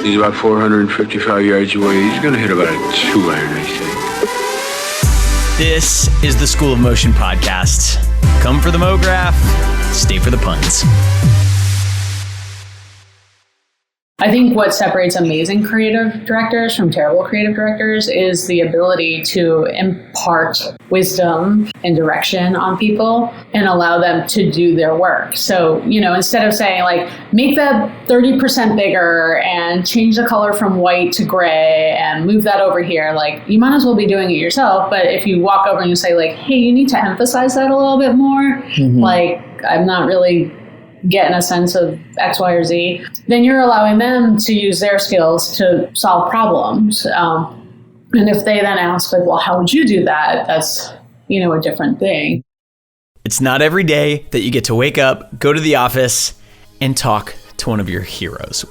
He's about 455 yards away. He's going to hit about a 2 iron, I think. This is the School of Motion podcast. Come for the MoGraph, stay for the puns. I think what separates amazing creative directors from terrible creative directors is the ability to impart wisdom and direction on people and allow them to do their work. So, instead of saying like, make that 30% bigger and change the color from white to gray and move that over here, like you might as well be doing it yourself. But if you walk over and you say like, hey, you need to emphasize that a little bit more, like I'm not really getting a sense of X, Y, or Z, then you're allowing them to use their skills to solve problems. And if they then ask, like, well, how would you do that? That's, a different thing. It's not every day that you get to wake up, go to the office, and talk to one of your heroes.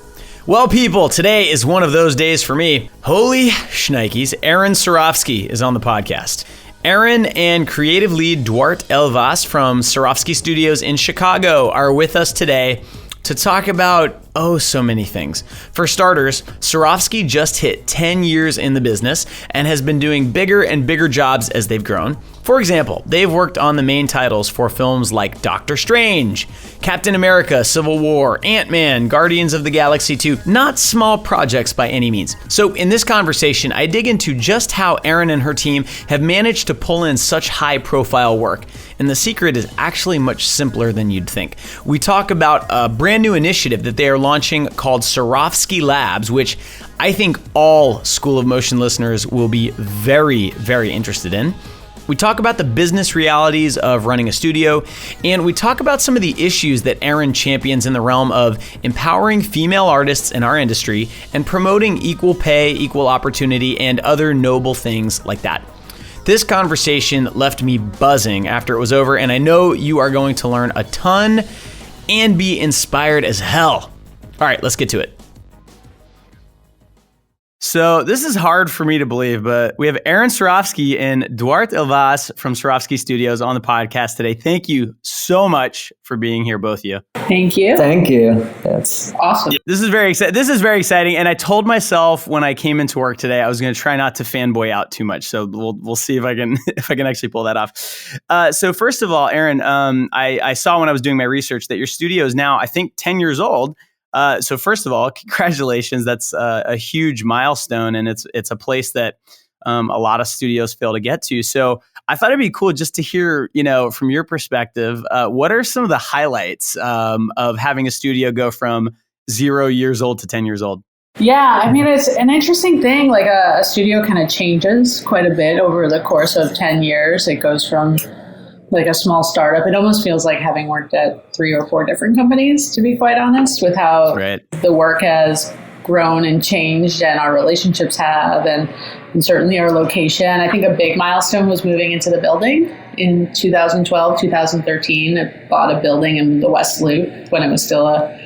Well, people, today is one of those days for me. Holy shnikes, Erin Sarofsky is on the podcast. Erin and creative lead Duarte Elvas from Zorroski Studios in Chicago are with us today to talk about, so many things. For starters, Zorroski just hit 10 years in the business and has been doing bigger and bigger jobs as they've grown. For example, they've worked on the main titles for films like Doctor Strange, Captain America, Civil War, Ant-Man, Guardians of the Galaxy 2, not small projects by any means. So in this conversation, I dig into just how Erin and her team have managed to pull in such high-profile work. And the secret is actually much simpler than you'd think. We talk about a brand new initiative that they are launching called Zorroski Labs, which I think all School of Motion listeners will be very, very interested in. We talk about the business realities of running a studio, and we talk about some of the issues that Erin champions in the realm of empowering female artists in our industry and promoting equal pay, equal opportunity, and other noble things like that. This conversation left me buzzing after it was over, and I know you are going to learn a ton and be inspired as hell. All right, let's get to it. So this is hard for me to believe, but we have Erin Sarofsky and Duarte Elvas from Zorroski Studios on the podcast today. Thank you so much for being here, both of you. Thank you. Thank you. That's awesome. This is very exciting. This is very exciting, and I told myself when I came into work today I was going to try not to fanboy out too much. So we'll see if I can actually pull that off. So first of all, Erin, I saw when I was doing my research that your studio is now, I think, 10 years old. So first of all, congratulations. That's a huge milestone, and it's a place that a lot of studios fail to get to. So I thought it'd be cool just to hear, from your perspective, what are some of the highlights of having a studio go from 0 years old to 10 years old? Yeah, I mean, it's an interesting thing. Like a studio kind of changes quite a bit over the course of 10 years. It goes from like a small startup. It almost feels like having worked at 3 or 4 different companies, to be quite honest, with how the work has grown and changed and our relationships have, and certainly our location. I think a big milestone was moving into the building in 2012, 2013. I bought a building in the West Loop when it was still a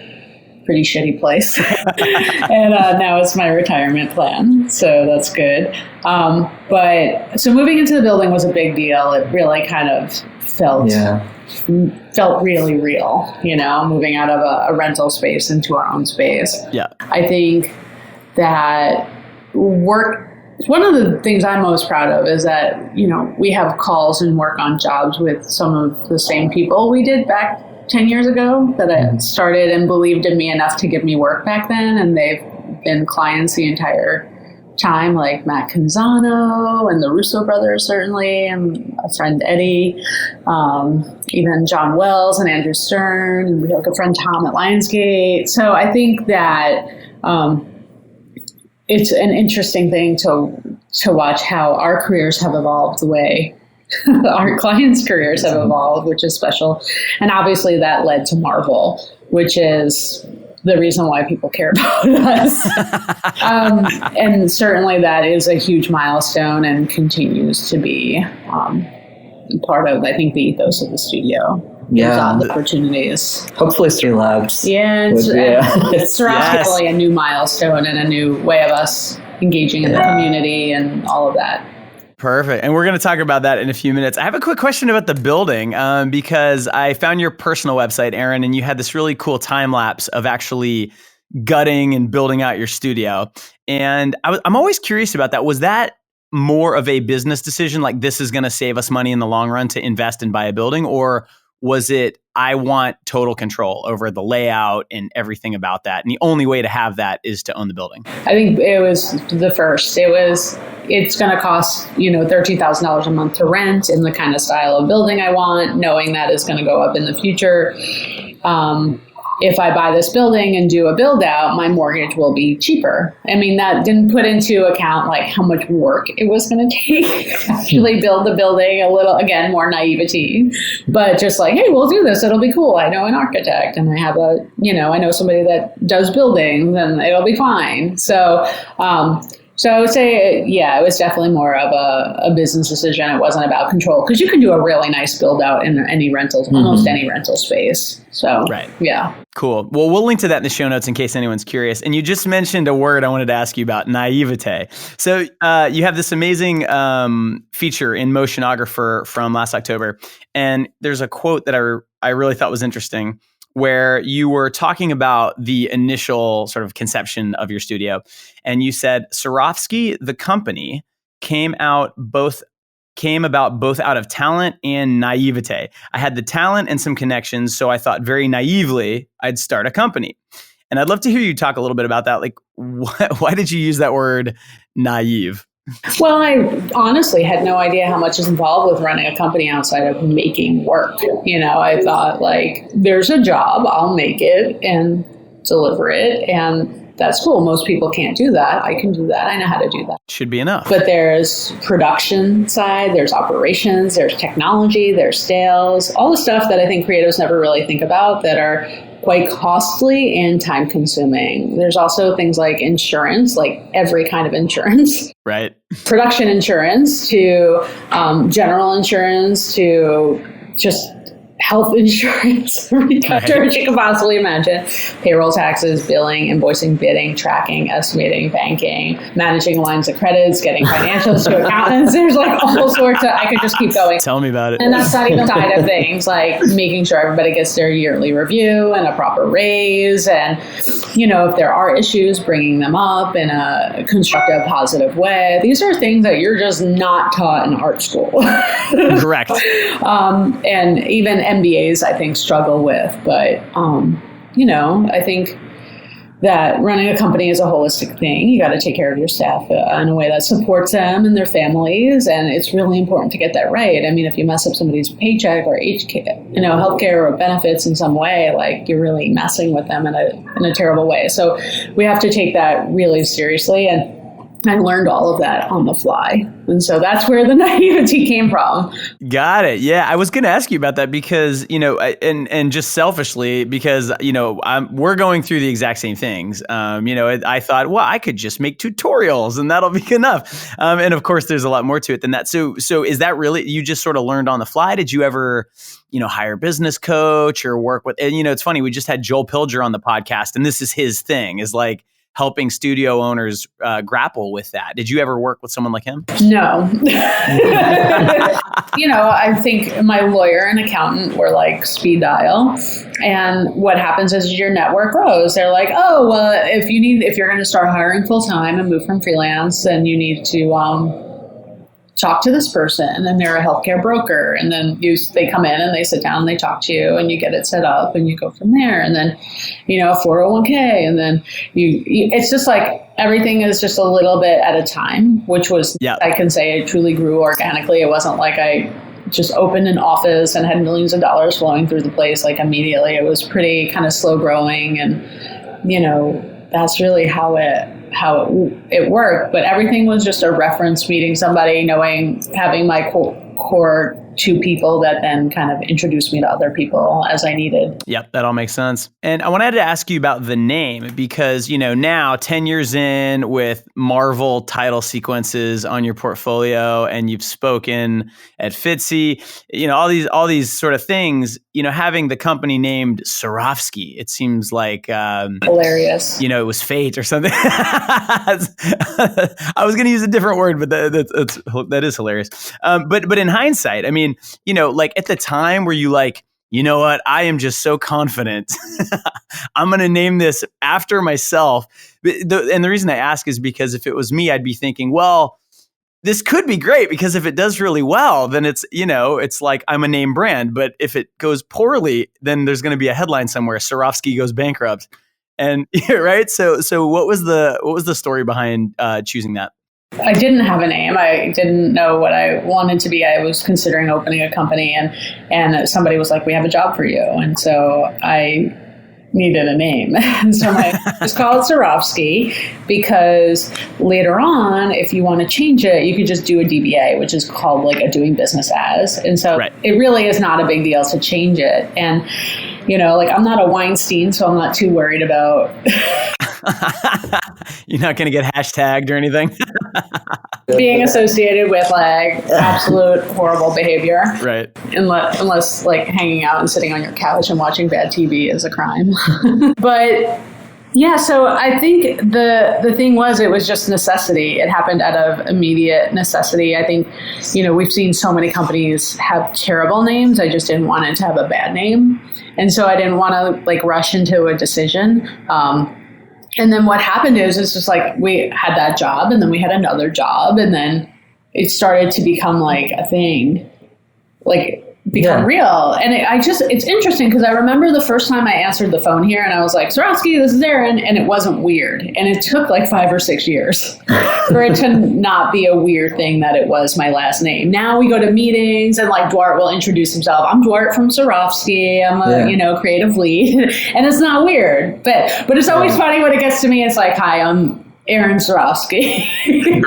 pretty shitty place. And now it's my retirement plan. So that's good. But so moving into the building was a big deal. It really kind of felt really real, moving out of a rental space into our own space. Yeah. I think that one of the things I'm most proud of is that, we have calls and work on jobs with some of the same people we did back 10 years ago that I started and believed in me enough to give me work back then. And they've been clients the entire time, like Matt Canzano and the Russo brothers, certainly, and a friend Eddie, even John Wells and Andrew Stern, and we have a good friend Tom at Lionsgate. So I think that it's an interesting thing to watch how our careers have evolved the way our clients' careers have evolved, which is special. And obviously that led to Marvel, which is the reason why people care about us. And certainly that is a huge milestone and continues to be part of, I think, the ethos of the studio. Yeah. The opportunities. Hopefully Stream Labs. Yeah. It's really a new milestone and a new way of us engaging in the community and all of that. Perfect. And we're going to talk about that in a few minutes. I have a quick question about the building because I found your personal website, Erin, and you had this really cool time lapse of actually gutting and building out your studio. And I'm always curious about that. Was that more of a business decision, like this is going to save us money in the long run to invest and buy a building? Or was it, I want total control over the layout and everything about that, and the only way to have that is to own the building? I think it was the first. It's going to cost, $13,000 a month to rent in the kind of style of building I want, knowing that is going to go up in the future. If I buy this building and do a build out, my mortgage will be cheaper. I mean, that didn't put into account like how much work it was going to take to actually build the building. A little, again, more naivety, but just like, hey, we'll do this. It'll be cool. I know an architect and I have I know somebody that does buildings and it'll be fine. So I would say, it was definitely more of a business decision. It wasn't about control, because you can do a really nice build out in any rentals, almost any rental space. So, right. Yeah. Cool. Well, we'll link to that in the show notes in case anyone's curious. And you just mentioned a word I wanted to ask you about, naivete. So you have this amazing feature in Motionographer from last October. And there's a quote that I really thought was interesting, where you were talking about the initial sort of conception of your studio. And you said, Zorroski, the company, came about both out of talent and naivete. I had the talent and some connections, so I thought very naively I'd start a company. And I'd love to hear you talk a little bit about that. Like, why did you use that word naive? Well, I honestly had no idea how much is involved with running a company outside of making work. I thought like, there's a job, I'll make it and deliver it. And that's cool. Most people can't do that. I can do that. I know how to do that. Should be enough. But there's production side, there's operations, there's technology, there's sales, all the stuff that I think creatives never really think about that are quite costly and time consuming. There's also things like insurance, like every kind of insurance. Right. Production insurance to general insurance to just health insurance, every coverage you can possibly imagine. Payroll taxes, billing, invoicing, bidding, tracking, estimating, banking, managing lines of credits, getting financials to accountants. There's like all sorts of, I could just keep going. Tell me about it. And that's not even side of things, like making sure everybody gets their yearly review and a proper raise. And, if there are issues, bringing them up in a constructive, positive way. These are things that you're just not taught in art school. Correct. And even MBAs, I think, struggle with. But, I think that running a company is a holistic thing. You got to take care of your staff in a way that supports them and their families. And it's really important to get that right. I mean, if you mess up somebody's paycheck or healthcare or benefits in some way, like you're really messing with them in a terrible way. So we have to take that really seriously. And I learned all of that on the fly. And so that's where the naivety came from. Got it. Yeah. I was going to ask you about that because, and just selfishly, because, we're going through the exact same things. I thought, well, I could just make tutorials and that'll be enough. And of course, there's a lot more to it than that. So is that really, you just sort of learned on the fly? Did you ever, hire a business coach or work with, and, it's funny, we just had Joel Pilger on the podcast, and this is his thing, is like, helping studio owners grapple with that. Did you ever work with someone like him? No. I think my lawyer and accountant were like speed dial. And what happens is your network grows. They're like, oh, well, if you're going to start hiring full time and move from freelance, then you need to talk to this person, and then they're a healthcare broker, and then they come in and they sit down and they talk to you and you get it set up and you go from there, and then 401k, and then it's just like everything is just a little bit at a time, which was, I can say, it truly grew organically. It wasn't like I just opened an office and had millions of dollars flowing through the place like immediately. It was pretty kind of slow growing, and that's really how it worked. But everything was just a reference, meeting somebody, having my core two people that then kind of introduced me to other people as I needed. Yep, that all makes sense. And I wanted to ask you about the name because, now 10 years in with Marvel title sequences on your portfolio, and you've spoken at FITSE, all these sort of things, having the company named Sarofsky, it seems like hilarious. It was fate or something. I was going to use a different word, but that is hilarious. But in hindsight, I mean, like at the time, were you like, you know what? I am just so confident. I'm going to name this after myself. And the reason I ask is because if it was me, I'd be thinking, well, this could be great because if it does really well, then it's, it's like I'm a name brand. But if it goes poorly, then there's going to be a headline somewhere, Zorroski goes bankrupt. And right. So what was the story behind choosing that? I didn't have a name. I didn't know what I wanted to be. I was considering opening a company and somebody was like, we have a job for you. And so I needed a name. So it's called Sarofsky because later on, if you want to change it, you could just do a DBA, which is called like a doing business as. And so It really is not a big deal to change it. And, like I'm not a Weinstein, so I'm not too worried about. You're not going to get hashtagged or anything? Being associated with like absolute horrible behavior. Right. Unless like hanging out and sitting on your couch and watching bad TV is a crime. But yeah, so I think the thing was, it was just necessity. It happened out of immediate necessity. I think, we've seen so many companies have terrible names. I just didn't want it to have a bad name. And so I didn't want to like rush into a decision. And then what happened is it's just like we had that job and then we had another job and then it started to become like a thing, like become real. And it's interesting because I remember the first time I answered the phone here and I was like, Zorroski, this is Erin. And it wasn't weird. And it took like 5 or 6 years for it to not be a weird thing that it was my last name. Now we go to meetings and like Duarte will introduce himself. I'm Duarte from Sarofsky. I'm a creative lead. And it's not weird. But it's always funny when it gets to me. It's like, hi, I'm Erin Sarofsky.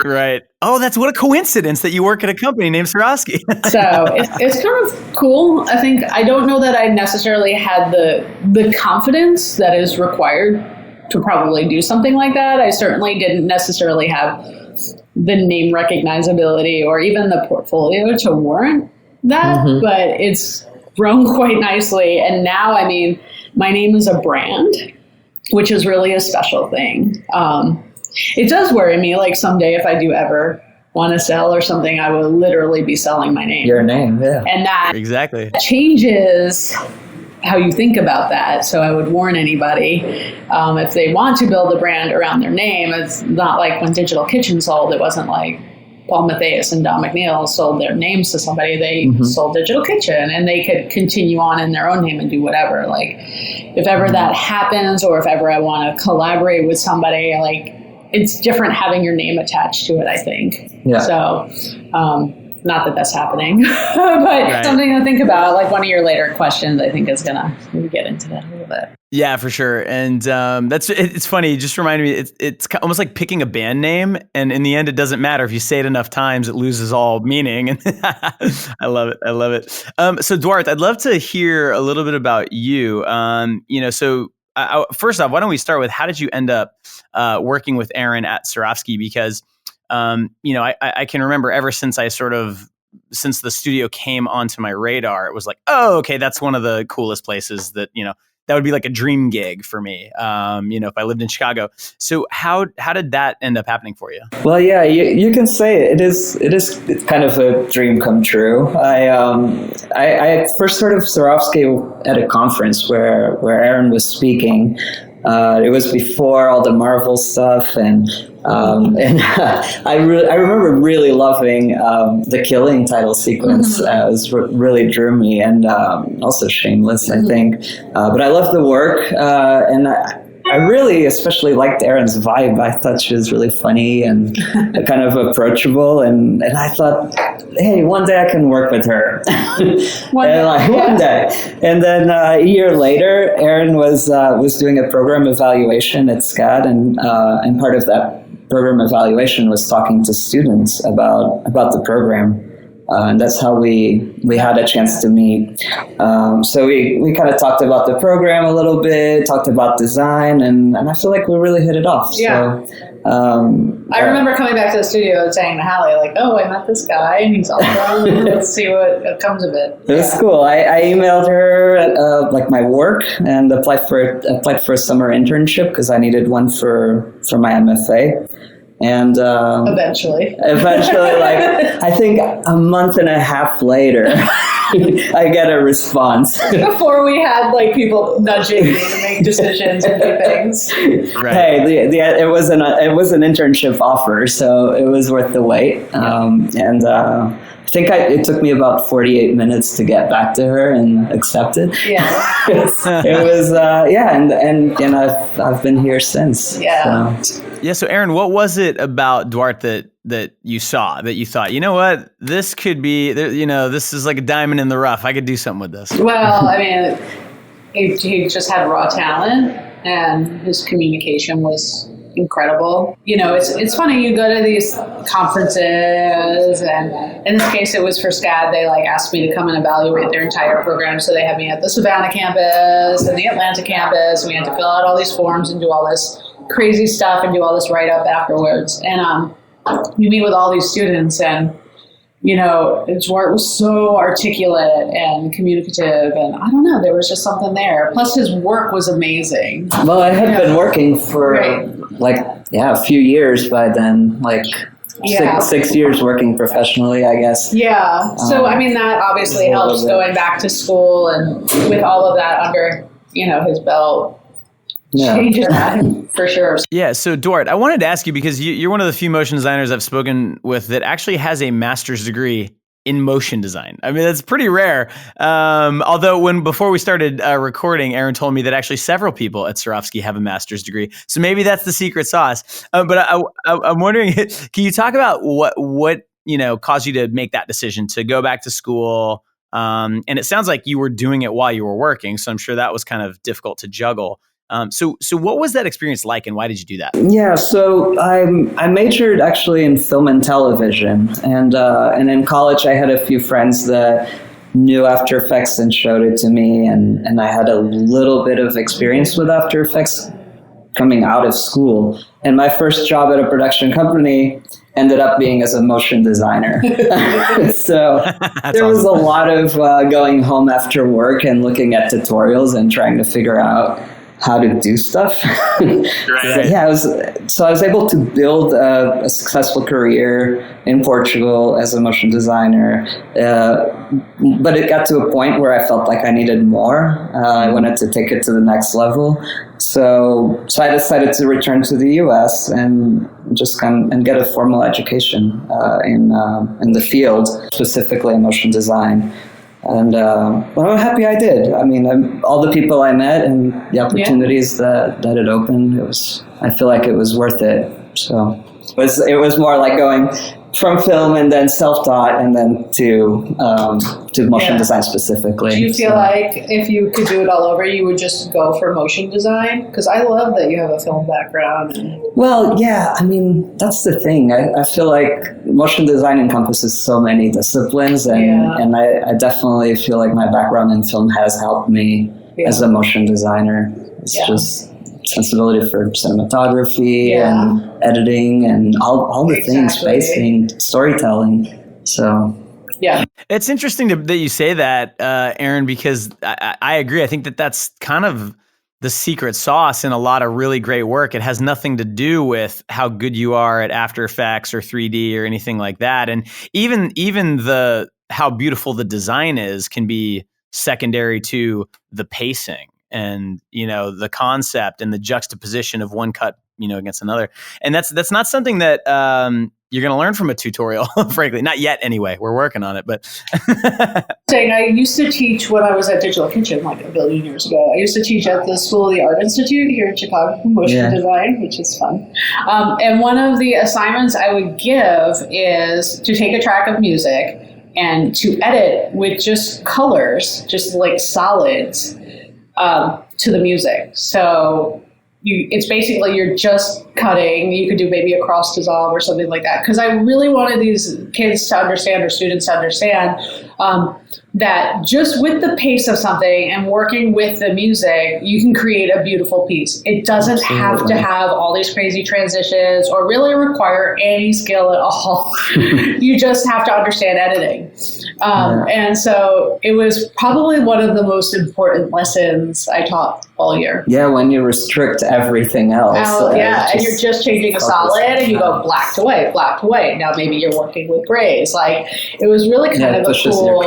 Right. Oh, that's what a coincidence that you work at a company named Zorroski. So it's kind of cool. I think I don't know that I necessarily had the confidence that is required to probably do something like that. I certainly didn't necessarily have the name recognizability or even the portfolio to warrant that, but it's grown quite nicely. And now, I mean, my name is a brand, which is really a special thing. It does worry me, like someday if I do ever want to sell or something, I will literally be selling my name. Your name, yeah. And that exactly changes how you think about that. So I would warn anybody, if they want to build a brand around their name, it's not like when Digital Kitchen sold, it wasn't like Paul Matthias and Don McNeil sold their names to somebody. They sold Digital Kitchen and they could continue on in their own name and do whatever. Like if ever that happens or if ever I want to collaborate with somebody, like it's different having your name attached to it, I think. Yeah. So, not that that's happening, but something to think about. Like one of your later questions, I think is gonna get into that a little bit. Yeah, for sure. And it's funny. It just reminded me. It's almost like picking a band name, and in the end, it doesn't matter if you say it enough times; it loses all meaning. And I love it. I love it. So, Duarte, I'd love to hear a little bit about you. So. First off, why don't we start with how did you end up working with Erin at Sarofsky? Because, I can remember ever since since the studio came onto my radar, it was like, oh, okay, that's one of the coolest places that would be like a dream gig for me, if I lived in Chicago. So how did that end up happening for you? Well, yeah, you can say it is kind of a dream come true. I first heard of Zorroski at a conference where Erin was speaking. It was before all the Marvel stuff, and I remember really loving the killing title sequence. It was really drew me, and also Shameless, I think. But I loved the work, and I really especially liked Erin's vibe. I thought she was really funny and kind of approachable, and I thought, hey, one day I can work with her. One day. And then a year later, Erin was doing a program evaluation at SCAD, and part of that program evaluation was talking to students about the program. And that's how we had a chance to meet. So we kind of talked about the program a little bit, talked about design, and I feel like we really hit it off. Yeah. So, I remember coming back to the studio and saying to Hallie, like, oh, I met this guy, and he's awesome. Let's see what comes of it. It was cool. I emailed her like my work and applied for a summer internship because I needed one for my MFA. And eventually, like I think a month and a half later, I get a response. Before we had like people nudging me to make decisions and do things. Right. Hey, it was an internship offer, so it was worth the wait. I think it took me about 48 minutes to get back to her and accept it. Yeah. It was, and I've been here since. Yeah. So. Yeah. So Erin, what was it about Duarte that you saw that you thought, you know what, this could be, this is like a diamond in the rough. I could do something with this. Well, I mean, he just had raw talent, and his communication was incredible. It's funny, you go to these conferences, and in this case it was for SCAD. They asked me to come and evaluate their entire program, so they had me at the Savannah campus and the Atlanta campus. We had to fill out all these forms and do all this crazy stuff and do all this write-up afterwards, and you meet with all these students, and Duarte was so articulate and communicative, and I don't know, there was just something there. Plus, his work was amazing. Well, I had been working for a few years by then, six years working professionally, I guess. Yeah. So, that obviously helps going back to school, and with all of that under, his belt. Yeah. Changes that for sure. Yeah. So Duarte, I wanted to ask you, because you're one of the few motion designers I've spoken with that actually has a master's degree in motion design. I mean, that's pretty rare. Although before we started recording, Erin told me that actually several people at Zorroski have a master's degree. So maybe that's the secret sauce. But I'm wondering, can you talk about what caused you to make that decision to go back to school? And it sounds like you were doing it while you were working, so I'm sure that was kind of difficult to juggle. So what was that experience like, and why did you do that? Yeah, so I majored actually in film and television, and in college I had a few friends that knew After Effects and showed it to me, and I had a little bit of experience with After Effects coming out of school. And my first job at a production company ended up being as a motion designer. So there was a lot of going home after work and looking at tutorials and trying to figure out how to do stuff. Right. I was able to build a successful career in Portugal as a motion designer, but it got to a point where I felt like I needed more. I wanted to take it to the next level, so I decided to return to the U.S. and just come and get a formal education in the field, specifically in motion design. And I'm happy I did. I mean, all the people I met and the opportunities that it opened, I feel like it was worth it. So it was more like going from film and then self-taught and then to motion design specifically. Do you feel like if you could do it all over, you would just go for motion design? Because I love that you have a film background. Well, yeah, I mean, that's the thing. I feel like motion design encompasses so many disciplines, and I definitely feel like my background in film has helped me as a motion designer. It's just sensibility for cinematography and editing and all the things, spacing, storytelling. So, yeah. It's interesting that you say that, Erin, because I agree. I think that's kind of the secret sauce in a lot of really great work. It has nothing to do with how good you are at After Effects or 3D or anything like that. And even how beautiful the design is can be secondary to the pacing and the concept and the juxtaposition of one cut against another. And that's not something that you're going to learn from a tutorial, frankly. Not yet anyway. We're working on it. But I used to teach when I was at Digital Kitchen like a billion years ago. I used to teach at the School of the Art Institute here in Chicago, motion design, which is fun. And one of the assignments I would give is to take a track of music and to edit with just colors, just like solids, to the music. So it's basically you're just cutting. You could do maybe a cross dissolve or something like that. Because I really wanted these kids to understand, or students to understand, that just with the pace of something and working with the music, you can create a beautiful piece. It doesn't have to have all these crazy transitions or really require any skill at all. You just have to understand editing. And so it was probably one of the most important lessons I taught all year. Yeah, when you restrict everything else. And you're just changing a solid and you go black to white, black to white. Now maybe you're working with grays. Like, it was really kind of a cool,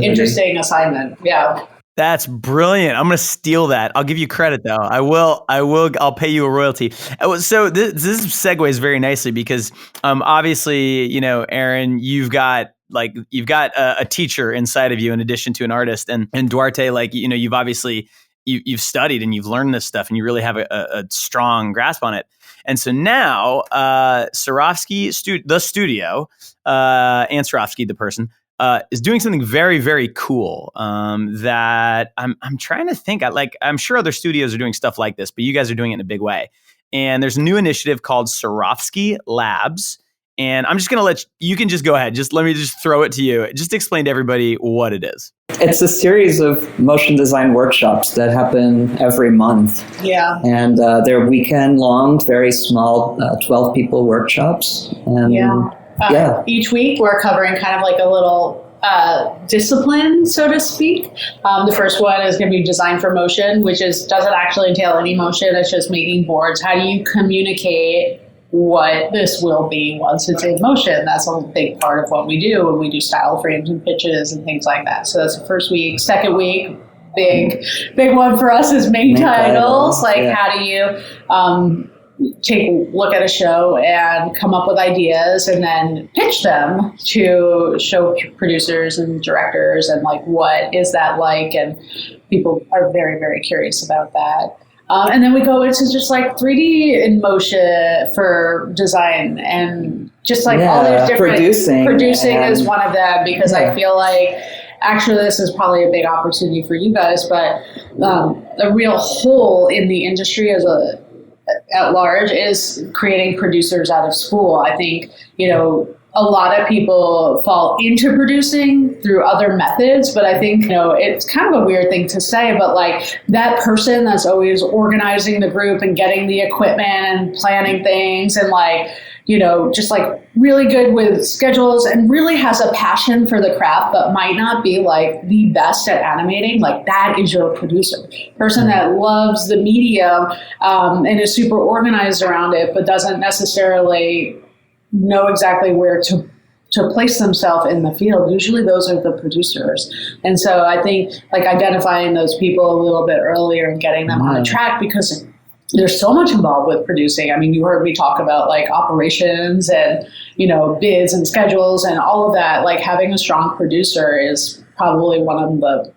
interesting assignment. Yeah. That's brilliant. I'm going to steal that. I'll give you credit though. I'll pay you a royalty. So this segues very nicely because obviously, you know, Erin, you've got a teacher inside of you in addition to an artist, and Duarte, like, you know, you've obviously you've studied and you've learned this stuff and you really have a strong grasp on it. And so now Sarofsky, the studio, Ann Sarofsky, the person, is doing something very, very cool that I'm trying to think. I'm sure other studios are doing stuff like this, but you guys are doing it in a big way. And there's a new initiative called Zorroski Labs. And I'm just going to let you can just go ahead. Let me just throw it to you. Just explain to everybody what it is. It's a series of motion design workshops that happen every month. Yeah. And they're weekend long, very small, 12 people workshops. And each week we're covering kind of like a little discipline, so to speak. The first one is going to be design for motion, which doesn't actually entail any motion. It's just making boards. How do you communicate what this will be once it's in motion? That's a big part of what we do when we do style frames and pitches and things like that. So that's the first week. Second week, big one for us is main titles. How do you take a look at a show and come up with ideas and then pitch them to show producers and directors, and like, what is that like? And people are very, very curious about that. And then we go into just like 3D in motion for design, and just like all these different producing is one of them, because I feel like actually this is probably a big opportunity for you guys, but the real hole in the industry at large is creating producers out of school. I think, you know, a lot of people fall into producing through other methods, but I think, you know, it's kind of a weird thing to say, but like that person that's always organizing the group and getting the equipment and planning things and like, you know, just like really good with schedules and really has a passion for the craft, but might not be like the best at animating, like that is your producer. Person that loves the medium and is super organized around it, but doesn't necessarily know exactly where to place themselves in the field. Usually those are the producers. And so I think like identifying those people a little bit earlier and getting them on a track, because there's so much involved with producing. I mean, you heard me talk about like operations and, you know, bids and schedules and all of that. Like having a strong producer is probably one of the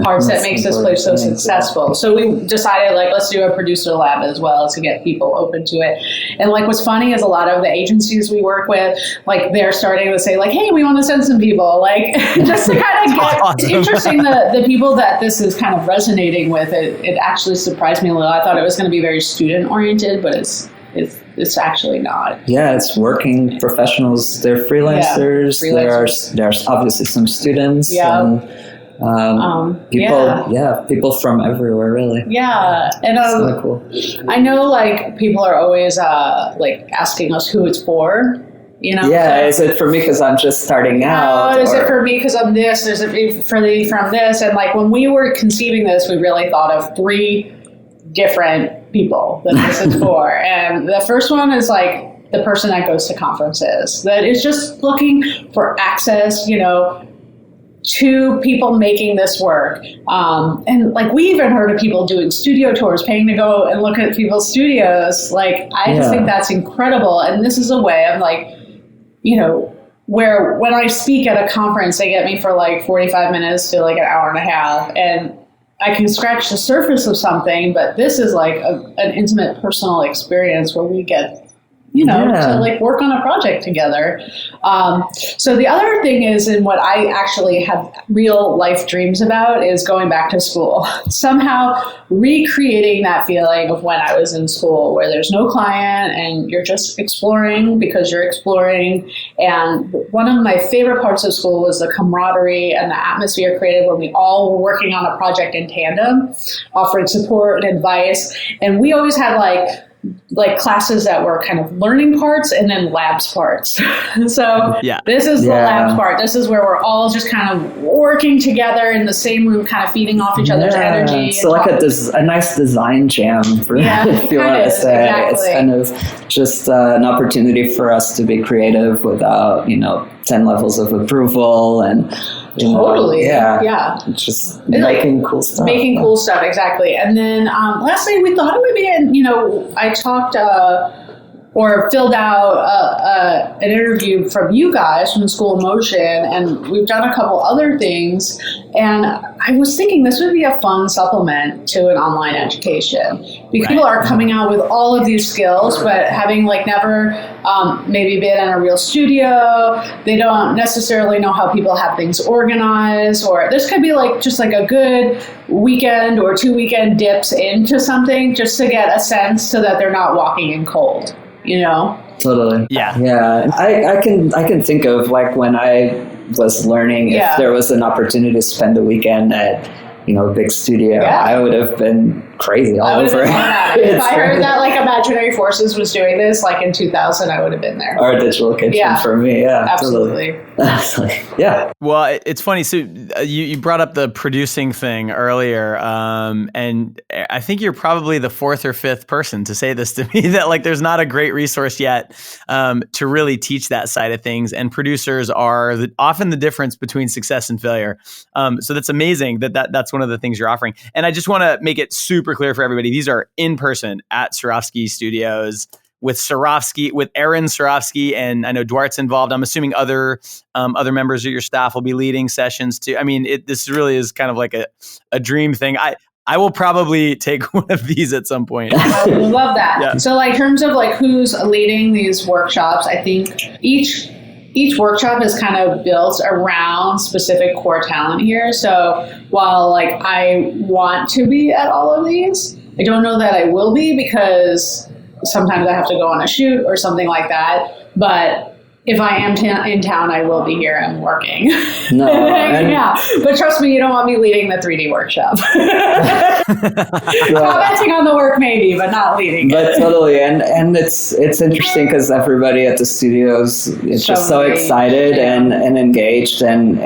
parts that makes this place so successful. So we decided like, let's do a producer lab as well to get people open to it. And like, what's funny is a lot of the agencies we work with, like they're starting to say like, hey, we want to send some people, like just to kind of get awesome. interesting the people that this is kind of resonating with. It actually surprised me a little. I thought it was going to be very student oriented, but it's actually not. Yeah, it's working professionals. They're freelancers. There's obviously some students. Yeah. And people from everywhere, really. Yeah, and really cool. I know like people are always like asking us who it's for. You know? Yeah, is it for me because I'm just starting out? Is it for me because I'm this? Is it for me from this? And like when we were conceiving this, we really thought of 3 different people that this is for. And the first one is like the person that goes to conferences, that is just looking for access, you know, to people making this work. And like we even heard of people doing studio tours, paying to go and look at people's studios. Like I just think that's incredible. And this is a way of like, you know, where when I speak at a conference, they get me for like 45 minutes to like an hour and a half. And I can scratch the surface of something, but this is like an intimate personal experience where we get, you know, to like work on a project together. So the other thing is, and what I actually have real life dreams about, is going back to school, somehow recreating that feeling of when I was in school, where there's no client and you're just exploring because you're exploring. And one of my favorite parts of school was the camaraderie and the atmosphere created when we all were working on a project in tandem, offering support and advice. And we always had like like classes that were kind of learning parts and then labs parts. So this is the labs part. This is where we're all just kind of working together in the same room, kind of feeding off each other's energy. So like a nice design jam, for, if you want to say. Exactly. It's kind of just an opportunity for us to be creative without, 10 levels of approval and just making cool stuff. Making cool stuff, exactly. And then lastly, we thought it would be, I talked or filled out an interview from you guys from School of Motion, and we've done a couple other things. And I was thinking this would be a fun supplement to an online education. Because people are coming out with all of these skills, but having never maybe been in a real studio, they don't necessarily know how people have things organized, or this could be just a good weekend or 2 weekend dips into something just to get a sense so that they're not walking in cold. Totally. Yeah. I can think of when I was learning, if there was an opportunity to spend a weekend at a big studio, I would have been crazy all over it. If I heard that Imaginary Forces was doing this in 2000, I would have been there. Or Digital Kitchen for me. Yeah, absolutely. Totally. Yeah. Well, it's funny. So you brought up the producing thing earlier, and I think you're probably the fourth or fifth person to say this to me, that there's not a great resource yet to really teach that side of things. And producers are often the difference between success and failure. So that's amazing that's one of the things you're offering. And I just want to make it super clear for everybody. These are in person at Zorroski Studios with Erin Sarofsky, and I know Duarte's involved. I'm assuming other members of your staff will be leading sessions too. I mean, this really is kind of like a dream thing. I will probably take one of these at some point. I would love that. Yeah. So in terms of who's leading these workshops, I think each workshop is kind of built around specific core talent here. So while I want to be at all of these, I don't know that I will be, because sometimes I have to go on a shoot or something like that. But if I am in town, I will be here and working. No, but trust me, you don't want me leading the 3D workshop. Commenting on the work maybe, but not leading. But totally, and it's interesting because everybody at the studios is just so excited and engaged, and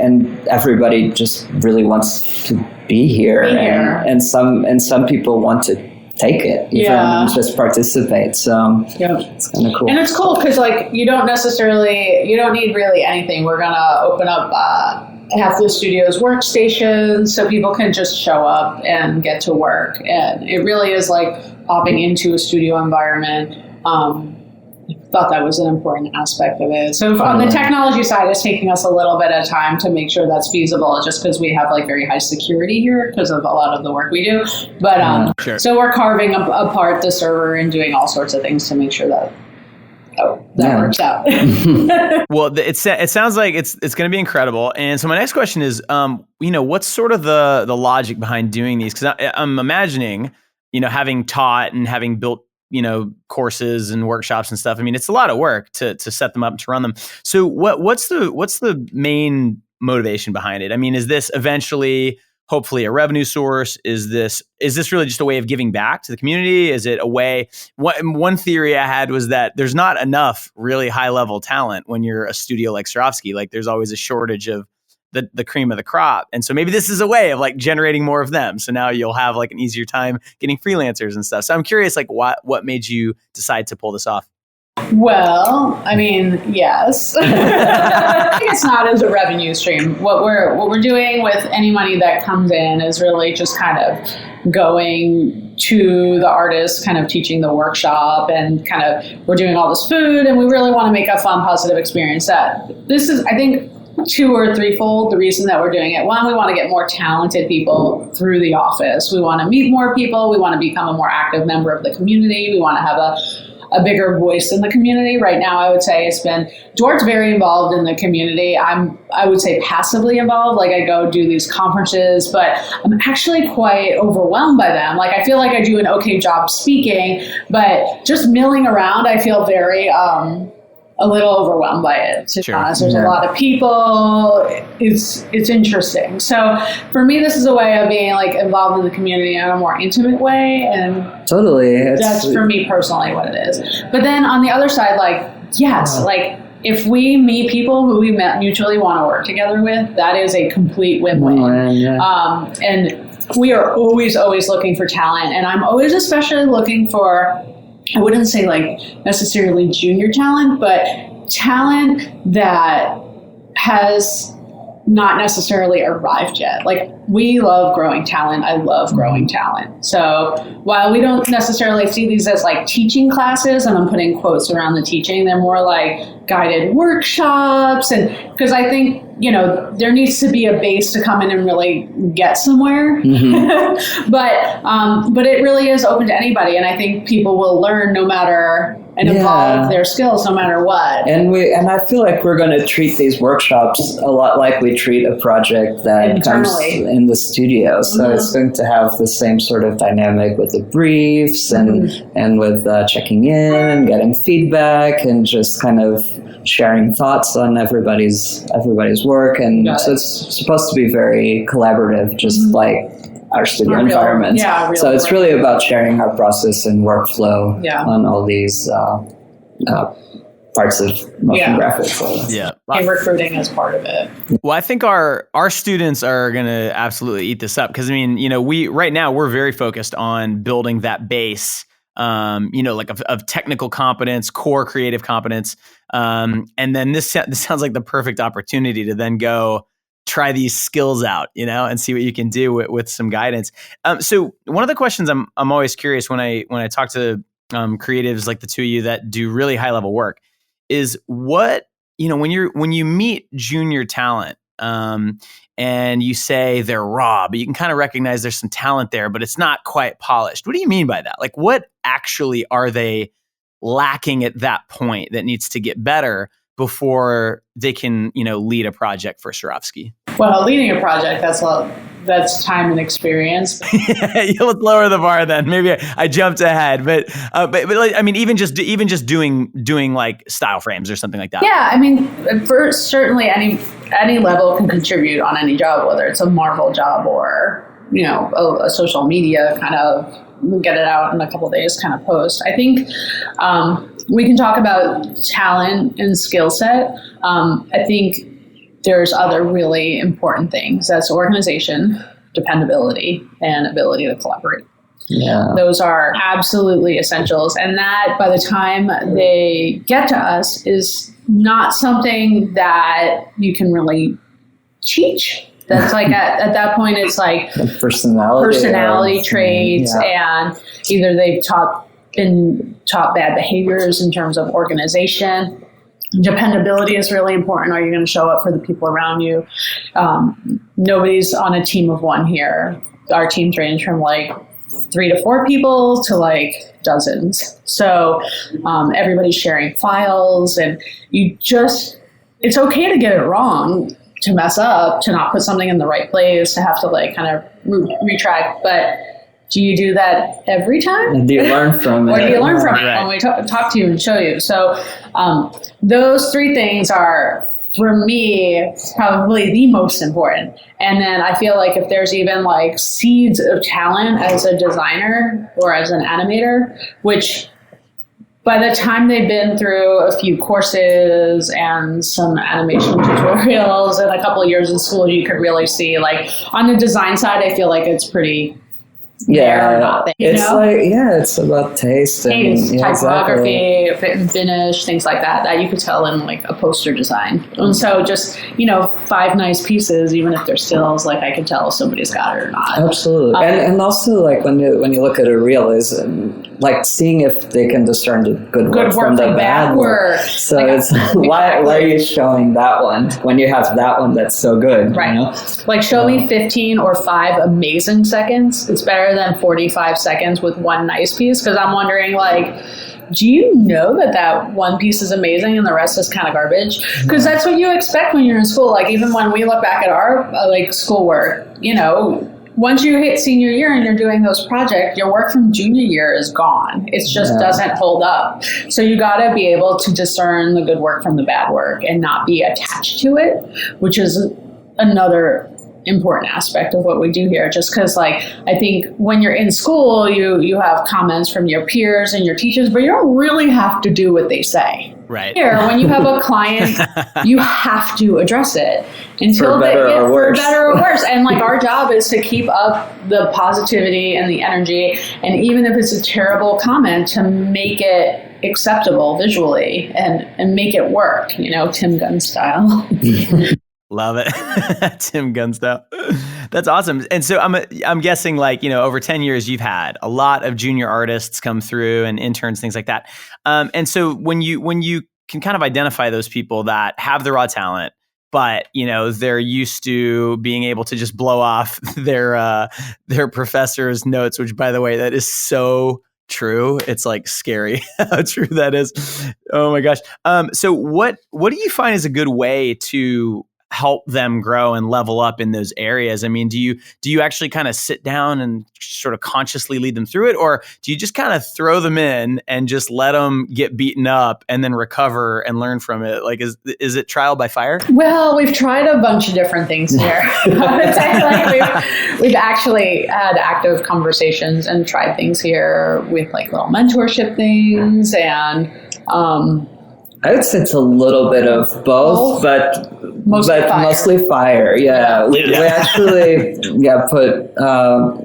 everybody just really wants to be here. And some people want to take it, even just participate. So it's kind of cool. And it's cool because you don't need really anything. We're going to open up half the studio's workstations so people can just show up and get to work. And it really is popping into a studio environment. I thought that was an important aspect of it. So on the technology side, it's taking us a little bit of time to make sure that's feasible, just because we have very high security here because of a lot of the work we do. But so we're carving apart the server and doing all sorts of things to make sure that works out. Well, it sounds like it's going to be incredible. And so my next question is, what's sort of the logic behind doing these? Because I'm imagining, having taught and having built courses and workshops and stuff. I mean, it's a lot of work to set them up and to run them. So what's the main motivation behind it? I mean, is this eventually hopefully a revenue source? Is this really just a way of giving back to the community? Is it a way? One theory I had was that there's not enough really high level talent when you're a studio like Zorroski. There's always a shortage of the cream of the crop. And so maybe this is a way of generating more of them. So now you'll have an easier time getting freelancers and stuff. So I'm curious, what made you decide to pull this off? Well, I mean, yes. I think it's not as a revenue stream. What we're doing with any money that comes in is really just kind of going to the artists, kind of teaching the workshop, and kind of we're doing all this food, and we really want to make a fun, positive experience. This is, I think, 2 or 3-fold the reason that we're doing it. One, we want to get more talented people through the office. We want to meet more people. We want to become a more active member of the community. We want to have a bigger voice in the community. Right now, I would say Duarte's very involved in the community. I would say passively involved. I go do these conferences, but I'm actually quite overwhelmed by them. I feel like I do an okay job speaking, but just milling around, I feel very a little overwhelmed by it, to be Sure. honest. There's a lot of people. It's interesting. So for me, this is a way of being like involved in the community in a more intimate way, and Totally. that's for me personally what it is. But then on the other side, like, yes, like if we meet people who we mutually want to work together with, that is a complete win-win. Yeah. And we are always looking for talent, and I'm always especially looking for, I wouldn't say like necessarily junior talent, but talent that has not necessarily arrived yet. Like, we love growing talent. I love growing talent. So while we don't necessarily see these as like teaching classes, and I'm putting quotes around the teaching, they're more like guided workshops. And because I think, you know, there needs to be a base to come in and really get somewhere. But it really is open to anybody. And I think people will learn no matter, and evolve their skills no matter what. And I feel like we're going to treat these workshops a lot like we treat a project that comes in the studio. So it's going to have the same sort of dynamic with the briefs and with checking in and getting feedback and just kind of sharing thoughts on everybody's work. And so it's supposed to be very collaborative, just like our studio environment. So it's really about sharing our process and workflow on all these parts of motion graphics. And recruiting is part of it. Well, I think our students are going to absolutely eat this up, because I mean, you know, right now we're very focused on building that base, you know, like of technical competence, core creative competence, and then this sounds like the perfect opportunity to then go try these skills out, you know, and see what you can do with some guidance. So one of the questions I'm always curious when I talk to creatives like the two of you that do really high level work is what, you know, when you meet junior talent, and you say they're raw, but you can kind of recognize there's some talent there, but it's not quite polished. What do you mean by that? Like, what actually are they lacking at that point that needs to get better before they can, you know, lead a project for Zorroski? Well, leading a project, that's time and experience. Let's lower the bar then. Maybe I jumped ahead, but like, I mean, even just doing like style frames or something like that. Yeah, I mean, first, certainly any level can contribute on any job, whether it's a Marvel job or, you know, a social media kind of get it out in a couple of days kind of post. I think we can talk about talent and skill set. I think there's other really important things. That's organization, dependability, and ability to collaborate. Yeah. Those are absolutely essentials. And that, by the time they get to us, is not something that you can really teach. That's like at that point, it's like personality traits, and either they've been taught bad behaviors in terms of organization. Dependability is really important. Are you going to show up for the people around you? Nobody's on a team of one here. Our teams range from like 3 to 4 people to like dozens. So everybody's sharing files, and it's okay to get it wrong, to mess up, to not put something in the right place, to have to like kind of retract. But do you do that every time? And do you learn from it? Or do you learn from it when we talk to you and show you? So those 3 things are, for me, probably the most important. And then I feel like if there's even like seeds of talent as a designer or as an animator, which by the time they've been through a few courses and some animation tutorials and a couple of years in school, you could really see, like, on the design side, I feel like it's pretty it's about taste and typography, fit and finish, things like that you could tell in like a poster design. And so just, you know, 5 nice pieces, even if they're stills, like I could tell if somebody's got it or not. Absolutely. And also, like, when you look at a reel, is like seeing if they can discern the good work from the bad work. So like, it's why are you showing that one when you have that one that's so good? Right. You know? Like, show me 15 or 5 amazing seconds. It's better than 45 seconds with one nice piece, because I'm wondering, like, do you know that one piece is amazing and the rest is kind of garbage? Because that's what you expect when you're in school. Like, even when we look back at our like schoolwork, you know, once you hit senior year and you're doing those projects, your work from junior year is gone. It just doesn't hold up. So you got to be able to discern the good work from the bad work and not be attached to it, which is another important aspect of what we do here. Just because, like, I think when you're in school, you have comments from your peers and your teachers, but you don't really have to do what they say. Right. Here, when you have a client, you have to address it until for better or worse. For better or worse. And like our job is to keep up the positivity and the energy, and even if it's a terrible comment, to make it acceptable visually and make it work. You know, Tim Gunn style. Love it. Tim Gunn style. That's awesome. And so I'm guessing, like, you know, over 10 years, you've had a lot of junior artists come through and interns, things like that. And so when you can kind of identify those people that have the raw talent, but, you know, they're used to being able to just blow off their professor's notes, which, by the way, that is so true. It's like scary how true that is. Oh my gosh. So what do you find is a good way to help them grow and level up in those areas? I mean, do you actually kind of sit down and sort of consciously lead them through it, or do you just kind of throw them in and just let them get beaten up and then recover and learn from it? Like, is it trial by fire? Well, we've tried a bunch of different things here. We've actually had active conversations and tried things here with like little mentorship things, and I would say it's a little bit of both, but mostly fire. Yeah, we actually put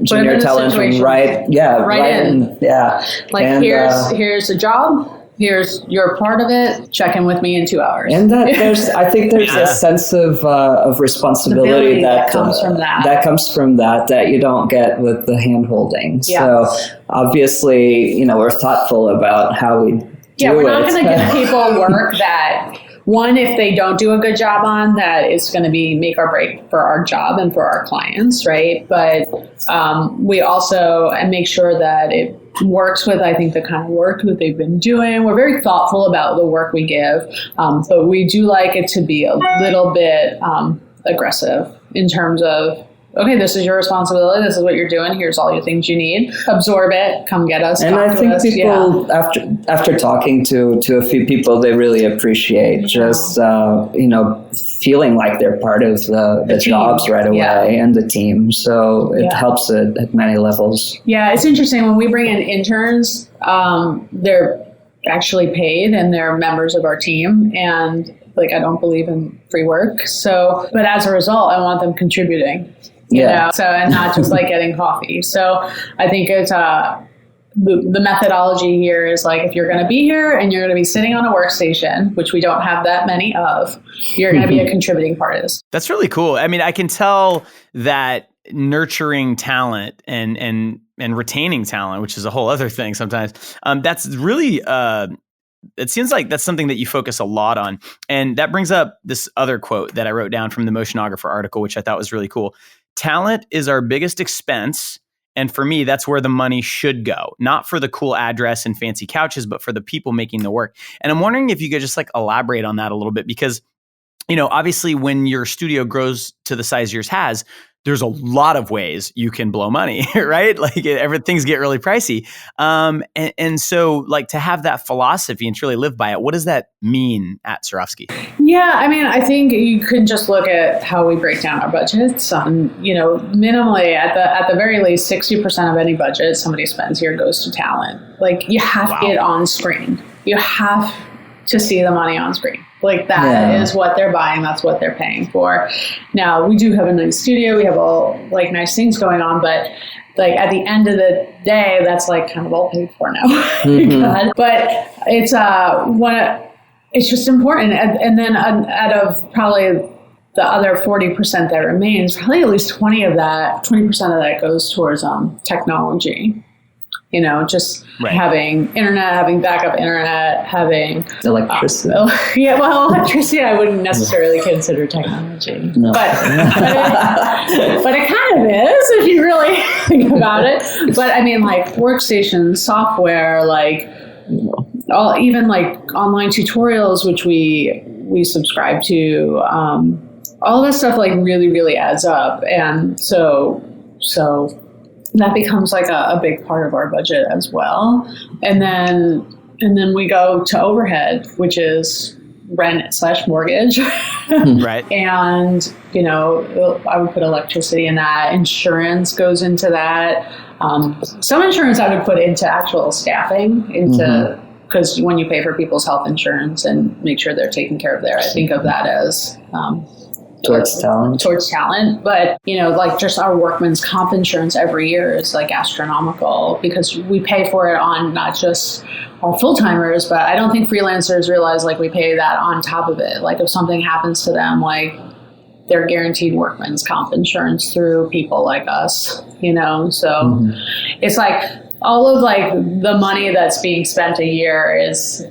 junior talent right in. Yeah, like, and here's a job. Here's your part of it. Check in with me in 2 hours. And I think there's a sense of responsibility that comes from that. That comes from that you don't get with the hand holding. Yeah. So obviously, you know, we're thoughtful about how we. We're not going to give people work that, one, if they don't do a good job on, that is going to be make or break for our job and for our clients, right? But we also make sure that it works with, I think, the kind of work that they've been doing. We're very thoughtful about the work we give, but we do like it to be a little bit aggressive in terms of, okay, this is your responsibility. This is what you're doing. Here's all your things you need. Absorb it. Come get us. And I think people, after talking to a few people, they really appreciate just feeling like they're part of the jobs right away and the team. So it helps at many levels. Yeah, it's interesting when we bring in interns. They're actually paid and they're members of our team, and like, I don't believe in free work. So, but as a result, I want them contributing. You know? So, and not just like getting coffee. So I think it's the methodology here is like, if you're going to be here and you're going to be sitting on a workstation, which we don't have that many of, you're going to be a contributing part of this. That's really cool. I mean, I can tell that nurturing talent and retaining talent, which is a whole other thing sometimes, that's really it seems like that's something that you focus a lot on. And that brings up this other quote that I wrote down from the Motionographer article, which I thought was really cool. Talent is our biggest expense. And for me, that's where the money should go. Not for the cool address and fancy couches, but for the people making the work. And I'm wondering if you could just like elaborate on that a little bit, because, you know, obviously when your studio grows to the size yours has, there's a lot of ways you can blow money, right? Like things get really pricey. And so like to have that philosophy and to really live by it, what does that mean at Zorroski? Yeah, I mean, I think you could just look at how we break down our budgets. Minimally at the very least, 60% of any budget somebody spends here goes to talent. Like you have to get on screen. You have to see the money on screen. Like that is what they're buying. That's what they're paying for. Now we do have a nice studio. We have all like nice things going on, but like at the end of the day, that's like kind of all paid for now. Mm-hmm. But it's it's just important. And then out of probably the other 40% that remains, probably at least 20% of that goes towards technology. You know, just having internet, having backup internet, having electricity. Electricity I wouldn't necessarily consider technology, no. but it kind of is if you really think about it. But I mean, like workstations, software, like even like online tutorials, which we subscribe to, all this stuff like really, really adds up, and so. So that becomes like a big part of our budget as well. And then we go to overhead, which is rent/mortgage. Right. And, I would put electricity in that. Insurance goes into that. Some insurance I would put into actual staffing, because when you pay for people's health insurance and make sure they're taken care of there, I think of that as towards talent. But, like just our workman's comp insurance every year is like astronomical, because we pay for it on not just our full-timers, but I don't think freelancers realize like we pay that on top of it. Like if something happens to them, like they're guaranteed workman's comp insurance through people like us, so it's like all of like the money that's being spent a year is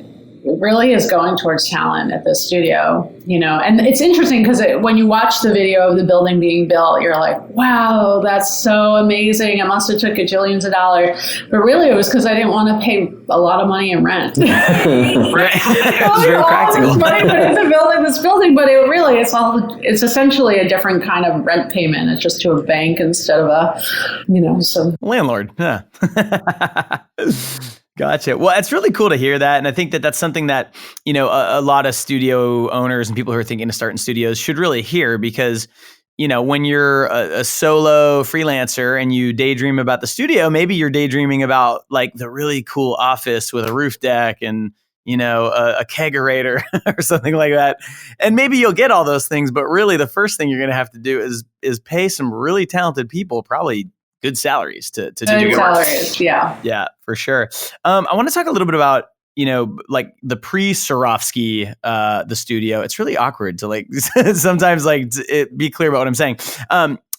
going towards talent at the studio, and it's interesting because when you watch the video of the building being built, you're like, wow, that's so amazing. It must have took gajillions of dollars, but really it was because I didn't want to pay a lot of money in rent. Right. It's very practical. Money put into building this building, but it's essentially a different kind of rent payment. It's just to a bank instead of a, landlord. Yeah. Gotcha. Well, it's really cool to hear that. And I think that that's something that, a lot of studio owners and people who are thinking of starting studios should really hear, because, when you're a solo freelancer and you daydream about the studio, maybe you're daydreaming about like the really cool office with a roof deck and, a kegerator or something like that. And maybe you'll get all those things, but really the first thing you're going to have to do is pay some really talented people, probably good salaries to do your salaries, work. Yeah, for sure. I want to talk a little bit about, like the pre-Zorroski, the studio. It's really awkward to like sometimes like be clear about what I'm saying.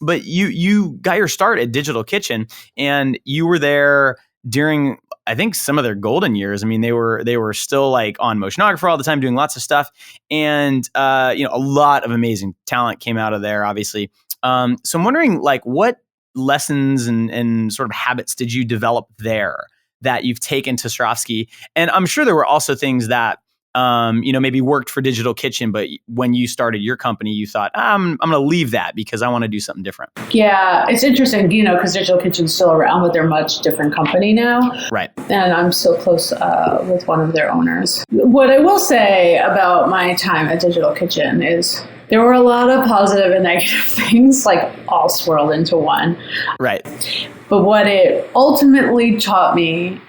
But you got your start at Digital Kitchen, and you were there during, I think, some of their golden years. I mean, they were still like on Motionographer all the time, doing lots of stuff, and a lot of amazing talent came out of there, obviously. So I'm wondering, like, what lessons and sort of habits did you develop there that you've taken to Zorroski? And I'm sure there were also things that, maybe worked for Digital Kitchen, but when you started your company, you thought, I'm going to leave that because I want to do something different. Yeah, it's interesting, because Digital Kitchen's still around, but they're a much different company now. Right. And I'm still close with one of their owners. What I will say about my time at Digital Kitchen is there were a lot of positive and negative things, like all swirled into one. Right. But what it ultimately taught me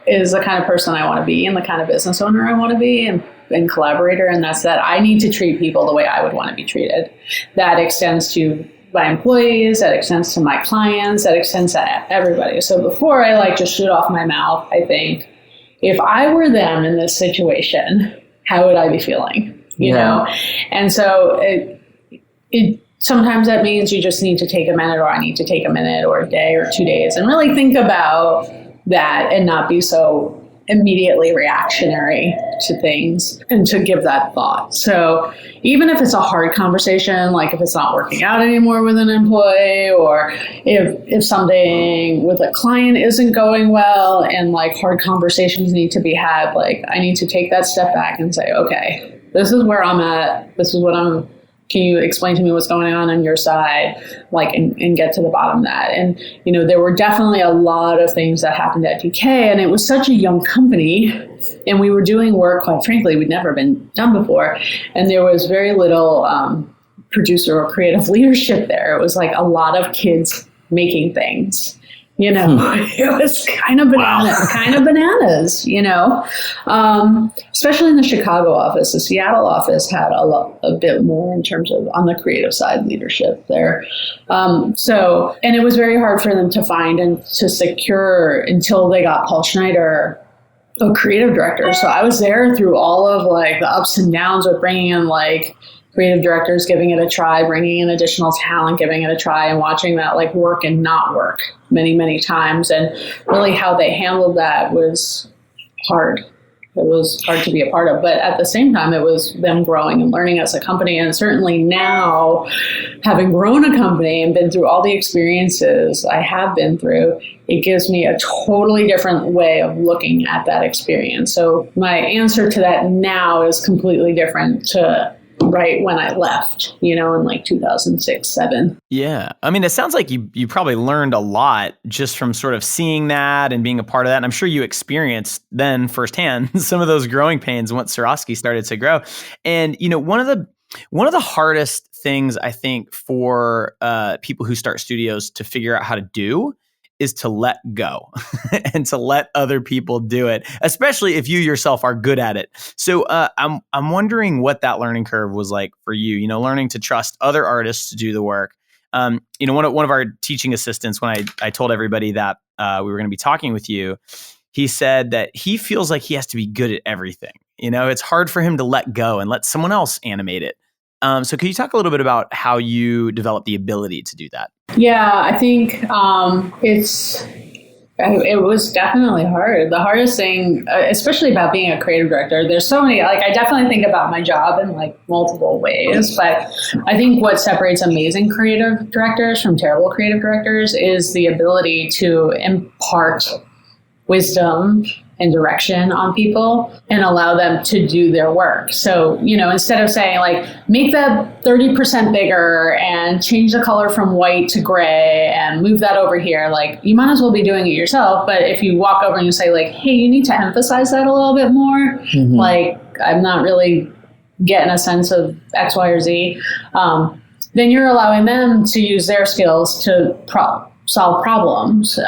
is the kind of person I want to be and the kind of business owner I want to be and collaborator. And that's that I need to treat people the way I would want to be treated. That extends to my employees, that extends to my clients, that extends to everybody. So before I like just shoot off my mouth, I think if I were them in this situation, how would I be feeling? You know? And so it sometimes that means you just need to take a minute, or I need to take a minute or a day or 2 days and really think about that and not be so immediately reactionary to things and to give that thought. So even if it's a hard conversation, like if it's not working out anymore with an employee, or if something with a client isn't going well and like hard conversations need to be had, like I need to take that step back and say, okay, this is where I'm at. This is what can you explain to me what's going on your side, like, and get to the bottom of that? And, there were definitely a lot of things that happened at DK, and it was such a young company, and we were doing work, quite frankly, we'd never been done before. And there was very little producer or creative leadership there. It was like a lot of kids making things. It was kind of bananas, especially in the Chicago office. The Seattle office had a bit more in terms of on the creative side leadership there. And it was very hard for them to find and to secure until they got Paul Schneider, a creative director. So I was there through all of like the ups and downs of bringing in like creative directors, giving it a try, bringing in additional talent, giving it a try, and watching that like work and not work many, many times. And really how they handled that was hard. It was hard to be a part of. But at the same time, it was them growing and learning as a company. And certainly now, having grown a company and been through all the experiences I have been through, it gives me a totally different way of looking at that experience. So my answer to that now is completely different to right when I left, in like 2006, 7. Yeah. I mean, it sounds like you probably learned a lot just from sort of seeing that and being a part of that. And I'm sure you experienced then firsthand some of those growing pains once Zorroski started to grow. And, one of the hardest things I think for people who start studios to figure out how to do is to let go and to let other people do it, especially if you yourself are good at it. So I'm wondering what that learning curve was like for you, learning to trust other artists to do the work. One of our teaching assistants, when I told everybody that we were going to be talking with you, he said that he feels like he has to be good at everything. It's hard for him to let go and let someone else animate it. So can you talk a little bit about how you developed the ability to do that? Yeah, I think it was definitely hard. The hardest thing, especially about being a creative director, there's so many, I definitely think about my job in multiple ways, but I think what separates amazing creative directors from terrible creative directors is the ability to impart wisdom and direction on people and allow them to do their work. So, instead of saying make that 30% bigger and change the color from white to gray and move that over here, you might as well be doing it yourself. But if you walk over and you say hey, you need to emphasize that a little bit more, I'm not really getting a sense of X, Y, or Z, then you're allowing them to use their skills to solve problems.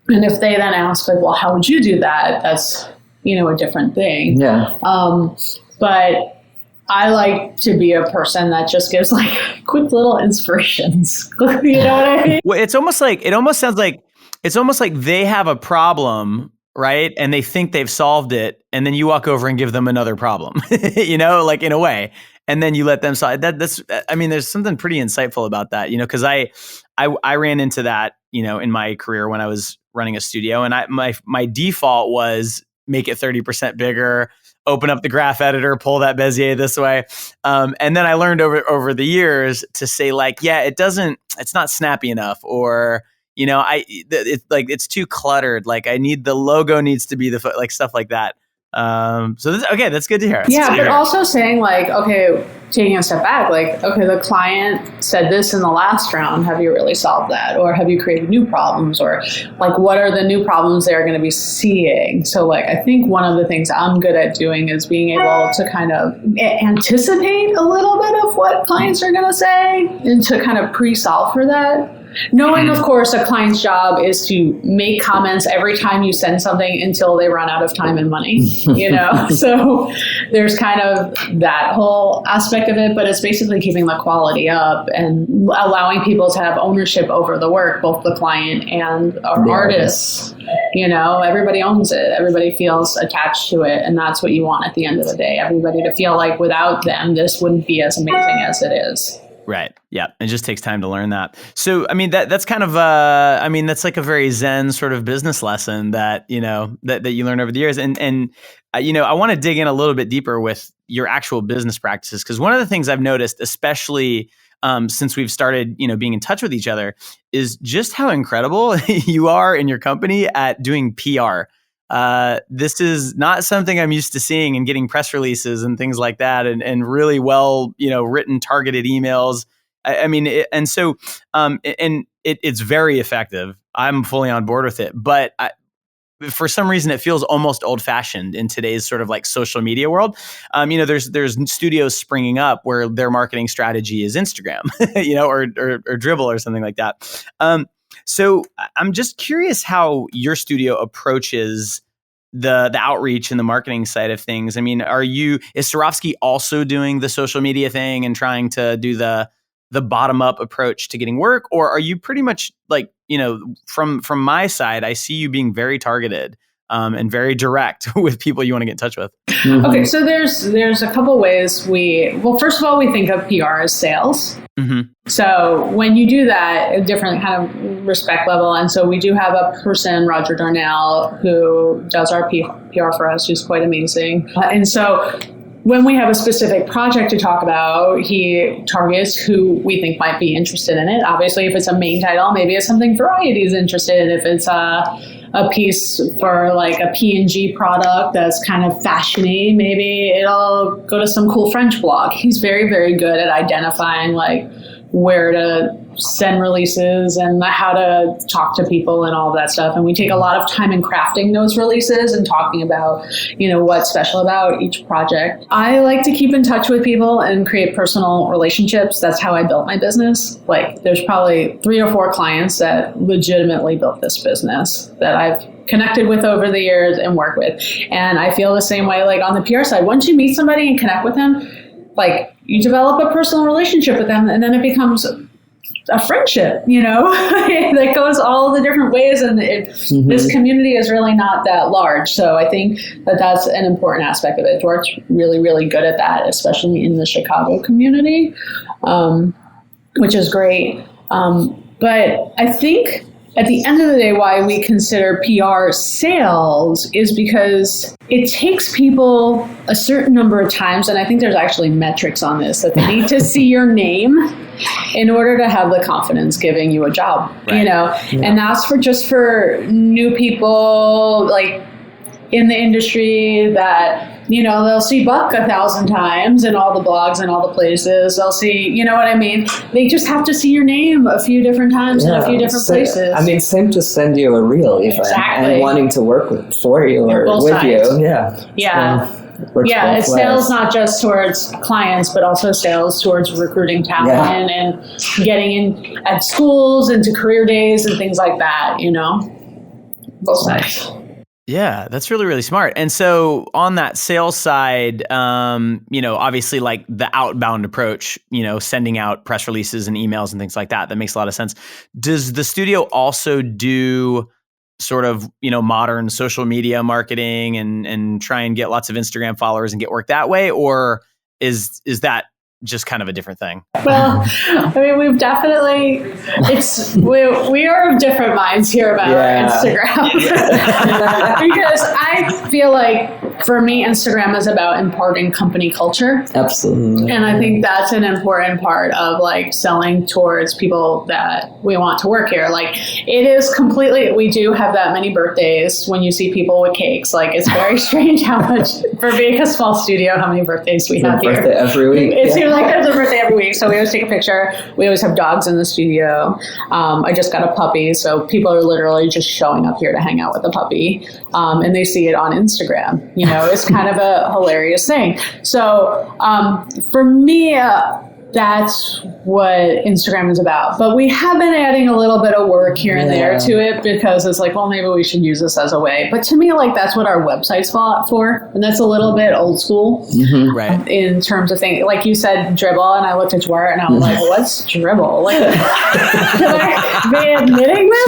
And if they then ask, well, how would you do that? That's, a different thing. Yeah. But I like to be a person that just gives quick little inspirations. You know what I mean? Well, it almost sounds like they have a problem, right? And they think they've solved it. And then you walk over and give them another problem, in a way. And then you let them solve that. There's something pretty insightful about that, because I ran into that, in my career when I was running a studio, and my default was make it 30% bigger, open up the graph editor, pull that Bezier this way. And then I learned over the years to say it's not snappy enough, or, it's too cluttered. The logo needs to be stuff like that. That's good to hear. But also saying taking a step back, the client said this in the last round. Have you really solved that? Or have you created new problems? Or what are the new problems they're going to be seeing? So I think one of the things I'm good at doing is being able to kind of anticipate a little bit of what clients are going to say and to kind of pre-solve for that. Knowing, of course, a client's job is to make comments every time you send something until they run out of time and money, So there's kind of that whole aspect of it, but it's basically keeping the quality up and allowing people to have ownership over the work, both the client and our artists. Everybody owns it. Everybody feels attached to it. And that's what you want at the end of the day. Everybody to feel like without them, this wouldn't be as amazing as it is. Right. Yeah. It just takes time to learn that. So, that's kind of, that's a very Zen sort of business lesson that, that you learn over the years. And I want to dig in a little bit deeper with your actual business practices. Because one of the things I've noticed, especially since we've started, being in touch with each other, is just how incredible you are in your company at doing PR. This is not something I'm used to seeing and getting press releases and things like that, and really well, written, targeted emails. It's very effective. I'm fully on board with it, but for some reason, it feels almost old fashioned in today's sort of social media world. There's studios springing up where their marketing strategy is Instagram, or Dribble or something like that. So I'm just curious how your studio approaches the outreach and the marketing side of things. Is Sarofsky also doing the social media thing and trying to do the bottom up approach to getting work? Or are you pretty much from my side, I see you being very targeted and very direct with people you want to get in touch with? Mm-hmm. Okay, so there's a couple ways first of all, we think of PR as sales. Mm-hmm. So when you do that, a different kind of respect level. And so we do have a person, Roger Darnell, who does our PR for us, who's quite amazing. And so when we have a specific project to talk about, he targets who we think might be interested in it. Obviously, if it's a main title, maybe it's something Variety is interested in. If it's a a piece for like a P&G product that's kind of fashiony, maybe it'll go to some cool French blog. He's very, very good at identifying like where to send releases and how to talk to people and all of that stuff. And we take a lot of time in crafting those releases and talking about, what's special about each project. I like to keep in touch with people and create personal relationships. That's how I built my business. Like there's probably 3 or 4 clients that legitimately built this business that I've connected with over the years and work with. And I feel the same way, like on the PR side, once you meet somebody and connect with them, like you develop a personal relationship with them and then it becomes a friendship, that goes all the different ways. And this community is really not that large. So I think that that's an important aspect of it. Duarte's really, really good at that, especially in the Chicago community, which is great. But I think at the end of the day, why we consider PR sales is because it takes people a certain number of times, and I think there's actually metrics on this, that they need to see your name in order to have the confidence giving you a job, Right. And that's for new people, like in the industry that, they'll see Buck 1,000 times in all the blogs and all the places. They'll see, you know what I mean? They just have to see your name a few different times in a few different places. I mean, same to send you a reel even and wanting to work for you or with sides. You. Yeah. Yeah. It's sales not just towards clients, but also sales towards recruiting talent and getting in at schools and to career days and things like that, both sides. Yeah, that's really, really smart. And so on that sales side, obviously like the outbound approach, sending out press releases and emails and things like that, that makes a lot of sense. Does the studio also do sort of, modern social media marketing and try and get lots of Instagram followers and get work that way? Or is that just kind of a different thing? Well, I mean, we've definitely, we are of different minds here about Instagram. Because I feel like for me, Instagram is about imparting company culture. Absolutely. And I think that's an important part of like selling towards people that we want to work here. Like it is completely, we do have that many birthdays when you see people with cakes. Like it's very strange how much, for being a small studio, how many birthdays we have here. Birthday every week. It seems like there's a birthday every week. So we always take a picture. We always have dogs in the studio. I just got a puppy. So people are literally just showing up here to hang out with the puppy. And they see it on Instagram. It's kind of a hilarious thing. So for me, that's what Instagram is about. But we have been adding a little bit of work here and there to it because it's like, well, maybe we should use this as a way. But to me, like that's what our website's for. And that's a little bit old school right? In terms of things. Like you said, dribble, and I looked at Duarte and I was like, what's dribble? Like, should I be admitting this?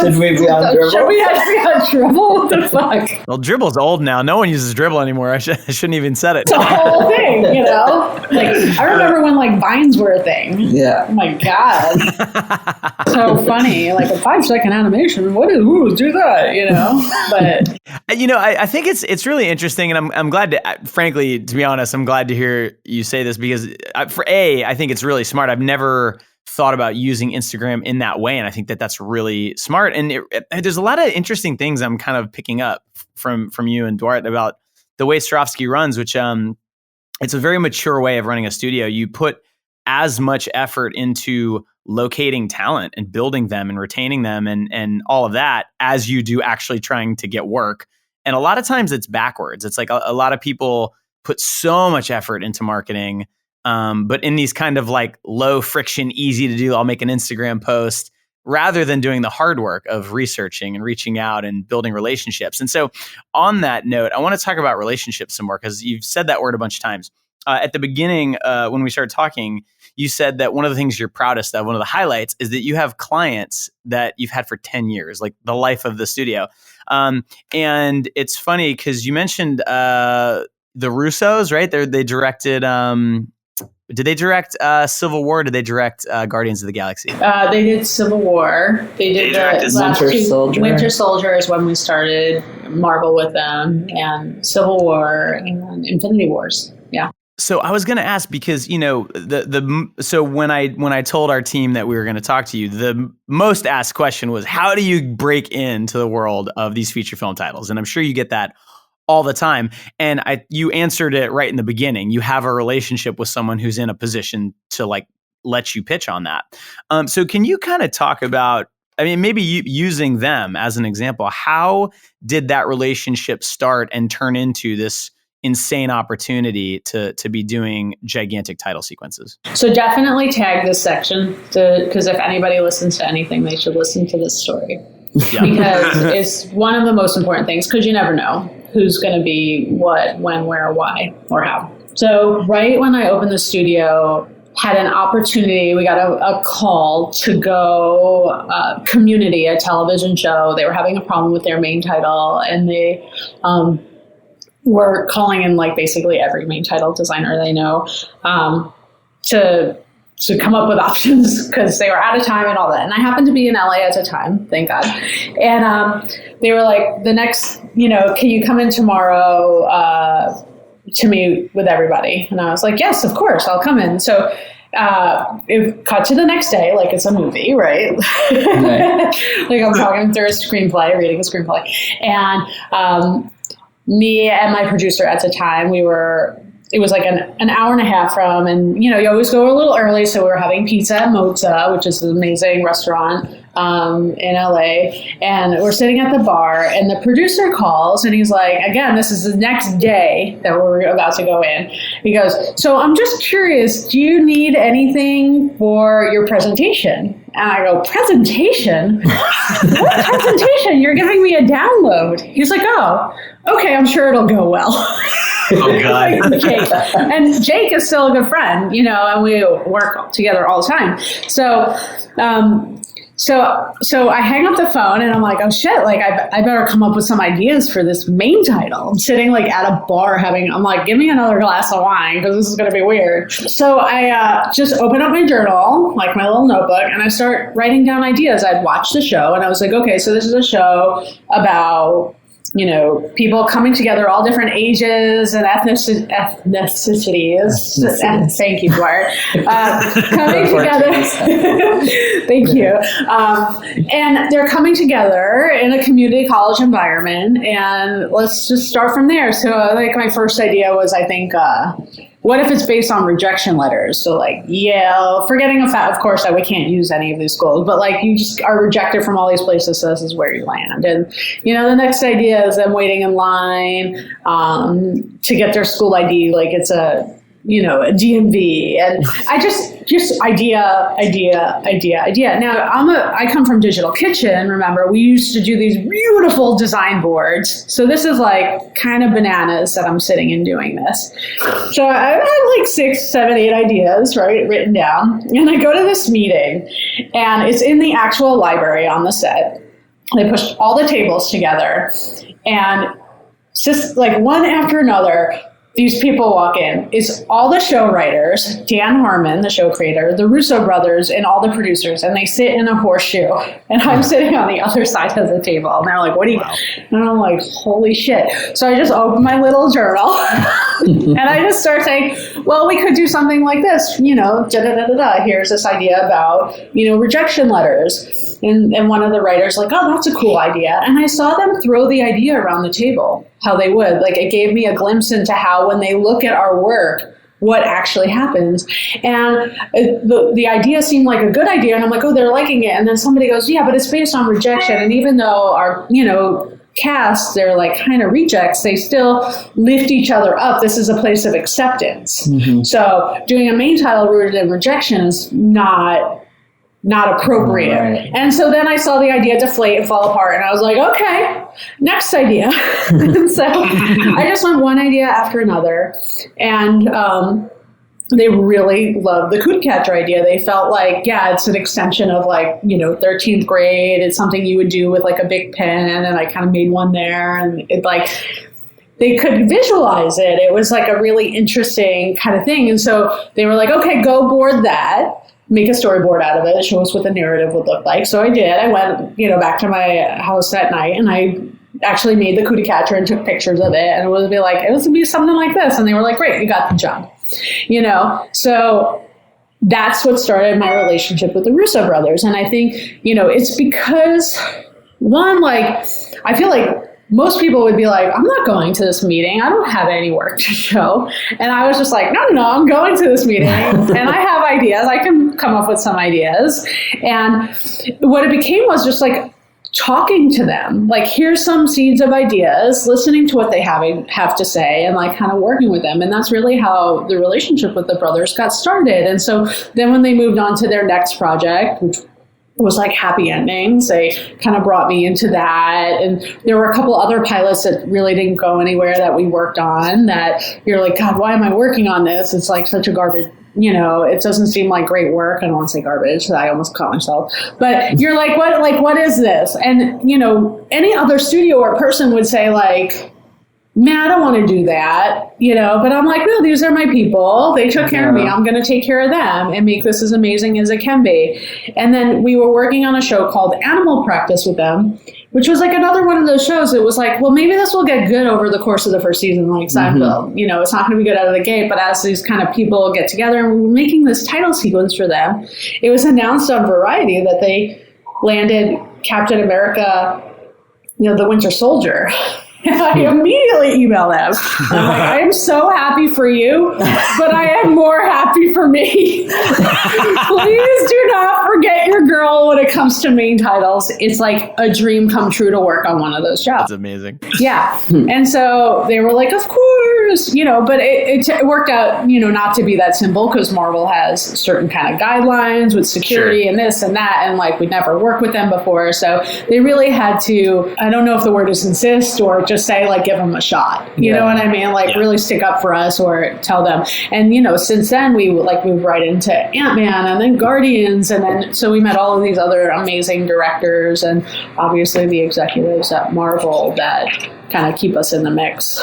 Should we be on dribble? Should we be on dribble? What the fuck? Well, dribble's old now. No one uses dribble anymore. I shouldn't even said it. It's a whole thing, Like, I remember when like Vines were a thing. Yeah. Oh my God. So funny. Like a 5-second animation. Who do that? But I think it's really interesting, and I'm glad to, frankly, to be honest, I'm glad to hear you say this because I think it's really smart. I've never thought about using Instagram in that way, and I think that that's really smart. And there's a lot of interesting things I'm kind of picking up from you and Duarte about the way Sarofsky runs, which it's a very mature way of running a studio. You put as much effort into locating talent and building them and retaining them and all of that as you do actually trying to get work. And a lot of times it's backwards. It's like a lot of people put so much effort into marketing, but in these kind of like low friction, easy to do, I'll make an Instagram post, rather than doing the hard work of researching and reaching out and building relationships. And so on that note, I want to talk about relationships some more because you've said that word a bunch of times. At the beginning, when we started talking, you said that one of the things you're proudest of, one of the highlights, is that you have clients that you've had for 10 years, like the life of the studio. And it's funny because you mentioned the Russos, right? They directed... did they direct Civil War? Or did they direct Guardians of the Galaxy? They did Civil War. They did Winter Soldier. Winter Soldier is when we started Marvel with them, and Civil War and Infinity Wars. Yeah. So I was going to ask because, you know, so when I told our team that we were going to talk to you, the most asked question was, how do you break into the world of these feature film titles? And I'm sure you get that all the time. And you answered it right in the beginning. You have a relationship with someone who's in a position to like let you pitch on that. So can you kind of talk about, I mean, maybe using them as an example, how did that relationship start and turn into this insane opportunity to be doing gigantic title sequences? So definitely tag this section because if anybody listens to anything, they should listen to this story. Yeah. Because it's one of the most important things, because you never know who's going to be what, when, where, why, or how. So right when I opened the studio, had an opportunity, we got a call to go Community, a television show. They were having a problem with their main title, and they were calling in like basically every main title designer they know to come up with options because they were out of time and all that. And I happened to be in LA at the time, thank God. And they were like, the next, can you come in tomorrow to meet with everybody? And I was like, yes, of course, I'll come in. So it cut to the next day, like it's a movie, right? Like I'm talking through a screenplay, reading a screenplay. And me and my producer at the time, it was like an hour and a half from, and you always go a little early. So we were having pizza at Mozza, which is an amazing restaurant in LA. And we're sitting at the bar, and the producer calls, and he's like, again, this is the next day that we're about to go in. He goes, so I'm just curious, do you need anything for your presentation? And I go, presentation? What presentation? You're giving me a download. He's like, oh, okay, I'm sure it'll go well. Oh, God. Jake. And Jake is still a good friend, and we work together all the time. So I hang up the phone, and I'm like, oh, shit, like, I better come up with some ideas for this main title. I'm sitting, like, at a bar I'm like, give me another glass of wine, because this is going to be weird. So I just open up my journal, like my little notebook, and I start writing down ideas. I'd watched the show, and I was like, okay, so this is a show about people coming together, all different ages and ethnicities. Thank you, Duarte. Coming together. Thank you. And they're coming together in a community college environment, and let's just start from there. So, like, my first idea was, I think, what if it's based on rejection letters? So, like, Yale, forgetting the fact, of course, that we can't use any of these schools, but, like, you just are rejected from all these places, so this is where you land. And, the next idea is them waiting in line to get their school ID, like it's a DMV. And I just idea. Now, I come from Digital Kitchen, remember, we used to do these beautiful design boards. So this is like kind of bananas that I'm sitting and doing this. So I had like 6, 7, 8 ideas, right, written down. And I go to this meeting, and it's in the actual library on the set. They pushed all the tables together, and just like one after another, these people walk in. It's all the show writers, Dan Harmon, the show creator, the Russo brothers, and all the producers, and they sit in a horseshoe. And I'm sitting on the other side of the table, and they're like, what do you... Wow. And I'm like, holy shit. So I just open my little journal, and I just start saying, well, we could do something like this, da-da-da-da-da. Here's this idea about, rejection letters. And one of the writers like, oh, that's a cool idea. And I saw them throw the idea around the table, how they would. Like, it gave me a glimpse into how when they look at our work, what actually happens. And the idea seemed like a good idea. And I'm like, oh, they're liking it. And then somebody goes, yeah, but it's based on rejection. And even though our, cast, they're like kind of rejects, they still lift each other up. This is a place of acceptance. Mm-hmm. So doing a main title rooted in rejection is not appropriate. Right. And so then I saw the idea deflate and fall apart, and I was like, okay, next idea. So I just went one idea after another, and they really loved the cootie catcher idea. They felt like, yeah, it's an extension of 13th grade. It's something you would do with like a big pen, and I kind of made one there, and it they could visualize it. It was like a really interesting kind of thing. And so they were like, okay, go board that. Make a storyboard out of it, show us what the narrative would look like. So I did. I went, back to my house that night, and I actually made the cootie catcher and took pictures of it. And it would be something like this. And they were like, great, you got the job. So that's what started my relationship with the Russo brothers. And I think, it's because, one, like, I feel like most people would be like, I'm not going to this meeting. I don't have any work to show. And I was just like, no, I'm going to this meeting. And I have ideas. I can come up with some ideas. And what it became was just like talking to them, like, here's some seeds of ideas, listening to what they have to say, and like kind of working with them. And that's really how the relationship with the brothers got started. And so then when they moved on to their next project, which was like Happy Endings, they kind of brought me into that. And there were a couple other pilots that really didn't go anywhere that we worked on that you're like, God, why am I working on this? It's like such a garbage, it doesn't seem like great work. I don't want to say garbage. I almost caught myself. But you're like, what is this? And, any other studio or person would say like, man, I don't want to do that, but I'm like, no, these are my people. They took care of me. I'm going to take care of them and make this as amazing as it can be. And then we were working on a show called Animal Practice with them, which was like another one of those shows. It was like, well, maybe this will get good over the course of the first season, like Seinfeld. It's not going to be good out of the gate, but as these kind of people get together and we were making this title sequence for them, it was announced on Variety that they landed Captain America, the Winter Soldier. I immediately email them. I'm like, I am so happy for you, but I am more happy for me. Please do not forget your girl when it comes to main titles. It's like a dream come true to work on one of those jobs. That's amazing. Yeah. And so they were like, of course, but it worked out, not to be that simple because Marvel has certain kind of guidelines with security and this and that. And like, we'd never worked with them before. So they really had to, I don't know if the word is insist or just say like, give them a shot. You know what I mean? Like really stick up for us or tell them. And, since then we moved right into Ant-Man and then Guardians. And then, so we met all of these other amazing directors and obviously the executives at Marvel that kind of keep us in the mix.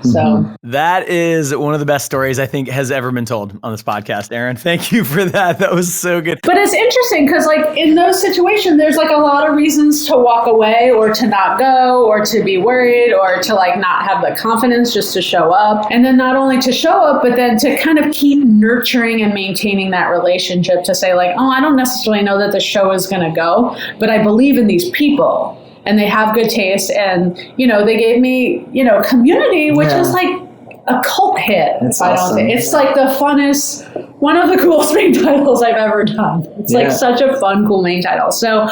So that is one of the best stories I think has ever been told on this podcast, Erin. Thank you for that. That was so good. But it's interesting because like in those situations, there's like a lot of reasons to walk away or to not go or to be worried or to like not have the confidence just to show up. And then not only to show up, but then to kind of keep nurturing and maintaining that relationship to say like, oh, I don't necessarily know that the show is going to go, but I believe in these people. And they have good taste. And, they gave me, Community, which is like a cult hit. It's awesome. It's like the funnest, one of the coolest main titles I've ever done. It's like such a fun, cool main title. So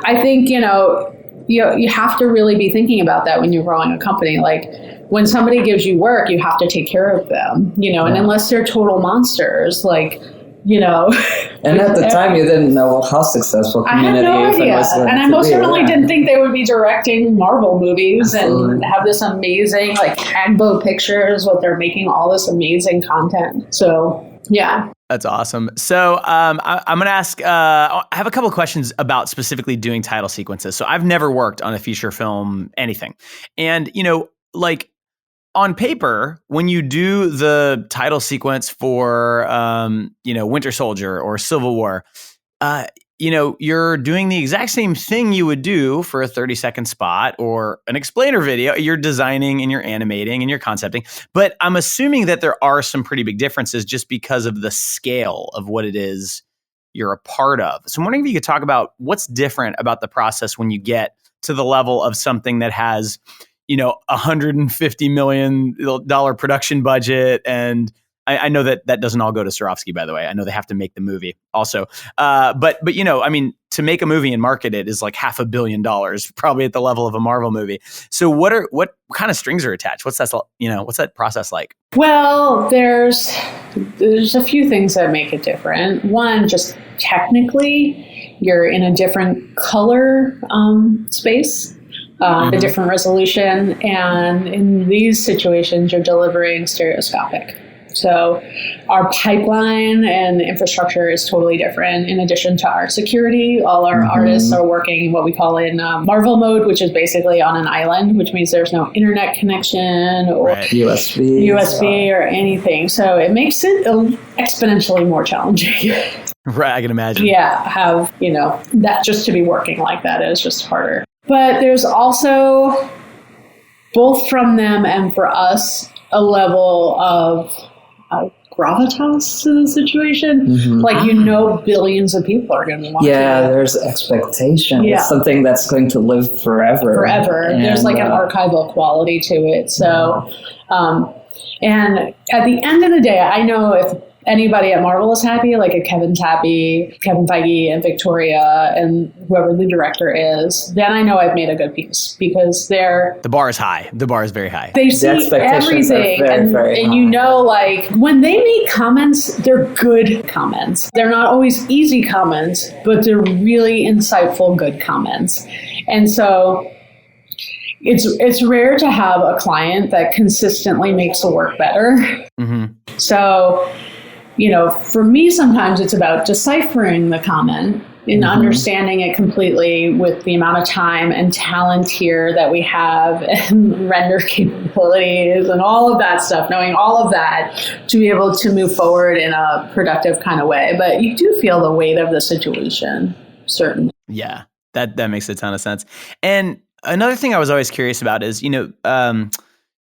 I think, you have to really be thinking about that when you're growing a company. Like when somebody gives you work, you have to take care of them, and unless they're total monsters, like, And at the time, you didn't know how successful Community was. I had no idea. And I most certainly didn't think they would be directing Marvel movies and have this amazing, like, Agbo Pictures, what they're making all this amazing content. So, yeah. That's awesome. So I'm going to ask, I have a couple of questions about specifically doing title sequences. So I've never worked on a feature film, anything. And, like, on paper, when you do the title sequence for, Winter Soldier or Civil War, you're doing the exact same thing you would do for a 30-second spot or an explainer video. You're designing and you're animating and you're concepting. But I'm assuming that there are some pretty big differences just because of the scale of what it is you're a part of. So I'm wondering if you could talk about what's different about the process when you get to the level of something that has $150 million production budget. And I know that doesn't all go to Zorroski, by the way. I know they have to make the movie also. But to make a movie and market it is like $500 million, probably at the level of a Marvel movie. So what kind of strings are attached? What's that process like? Well, there's a few things that make it different. One, just technically, you're in a different color space. A different resolution, and in these situations, you're delivering stereoscopic. So our pipeline and infrastructure is totally different. In addition to our security, all our artists are working what we call in Marvel mode, which is basically on an island, which means there's no internet connection or USB or anything. So it makes it exponentially more challenging. Right, I can imagine. Yeah, that just to be working like that is just harder. But there's also, both from them and for us, a level of gravitas to the situation. Like, billions of people are going to be watching. Yeah, there's expectation. Yeah. It's something that's going to live forever. And, there's like an archival quality to it. So, and at the end of the day, I know if anybody at Marvel is happy, like if Kevin's happy, Kevin Feige and Victoria and whoever the director is, then I know I've made a good piece, because the bar is high. The bar is very high. They see everything, and you know, like when they make comments, they're good comments. They're not always easy comments, but they're really insightful, good comments. And so it's rare to have a client that consistently makes the work better. So, you know, for me, sometimes it's about deciphering the comment and understanding it completely with the amount of time and talent here that we have and render capabilities and all of that stuff, knowing all of that to be able to move forward in a productive kind of way. But you do feel the weight of the situation, certainly. Yeah, that makes a ton of sense. And another thing I was always curious about is, you know,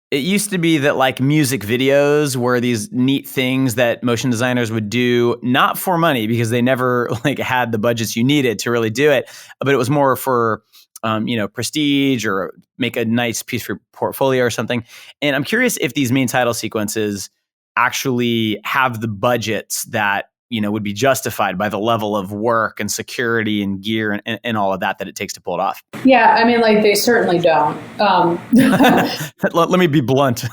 it used to be that like music videos were these neat things that motion designers would do, not for money because they never like had the budgets you needed to really do it, but it was more for, you know, prestige or make a nice piece for your portfolio or something. And I'm curious if these main title sequences actually have the budgets that, you know, would be justified by the level of work and security and gear and all of that it takes to pull it off. Yeah, I mean, like, they certainly don't. Let me be blunt.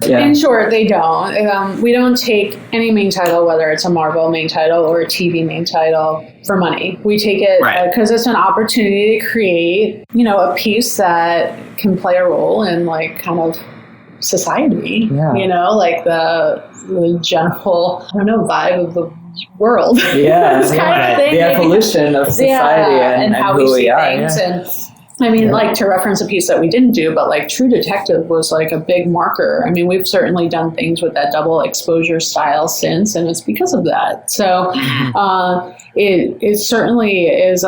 In short, they don't. We don't take any main title, whether it's a Marvel main title or a TV main title, for money. We take it because it's an opportunity to create, you know, a piece that can play a role in, like, kind of society, you know, like the general, I don't know, vibe of the world. Yeah, the evolution of society and how who we see are. things. And I mean, like, to reference a piece that we didn't do, but like True Detective was like a big marker. I mean, we've certainly done things with that double exposure style since, and it's because of that. So it certainly is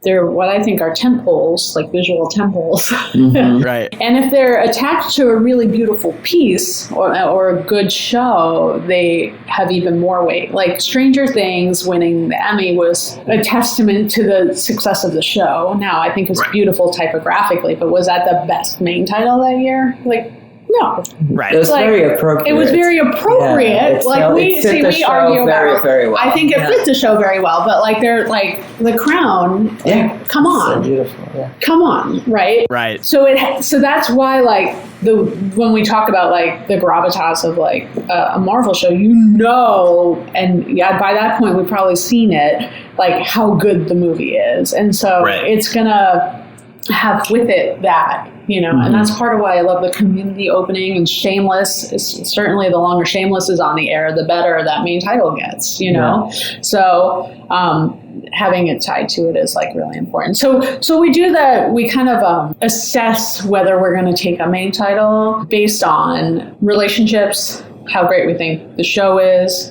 they're what I think are temples, like visual temples. Right. And if they're attached to a really beautiful piece or a good show, they have even more weight. Like Stranger Things winning the Emmy was a testament to the success of the show. Now, I think it's beautiful typographically, but was that the best main title that year? Like, no. Right. It was very appropriate. It was very appropriate. Yeah, we argue about very well. I think it fit the show very well, but like they're like The Crown. Like, come on. So beautiful. Yeah. Come on, right? Right. So that's why like when we talk about like the gravitas of like a Marvel show, you know, and by that point we've probably seen it, like how good the movie is, and so it's gonna have with it that, you know, and that's part of why I love the Community opening and Shameless. Certainly the longer Shameless is on the air, the better that main title gets, you know? So having it tied to it is like really important. So we do that. We kind of assess whether we're going to take a main title based on relationships, how great we think the show is,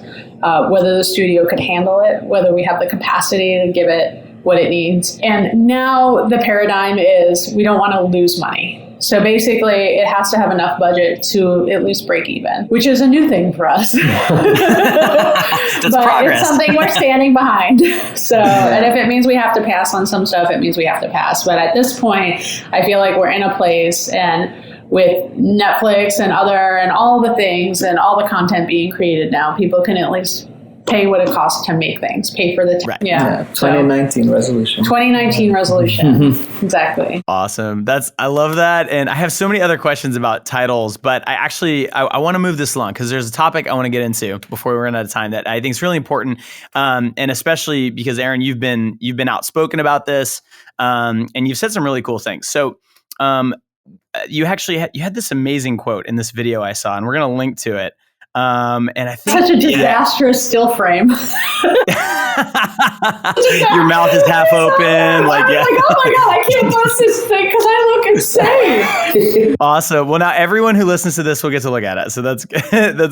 whether the studio could handle it, whether we have the capacity to give it what it needs. And now the paradigm is we don't want to lose money. So basically it has to have enough budget to at least break even, which is a new thing for us. That's but progress. It's something we're standing behind. So, and if it means we have to pass on some stuff, it means we have to pass. But at this point, I feel like we're in a place, and with Netflix and all the things and all the content being created now, people can at least pay what it costs to make things, pay for the 2019 resolution. 2019 resolution. Exactly. Awesome. I love that. And I have so many other questions about titles, but I want to move this along because there's a topic I want to get into before we run out of time that I think is really important. And especially because Erin, you've been outspoken about this, and you've said some really cool things. So, you had this amazing quote in this video I saw, and we're going to link to it. And I think such a disastrous still frame. Your mouth is half open. Like, oh my God, I can't post this thing because I look insane. Awesome. Well, now everyone who listens to this will get to look at it. So that's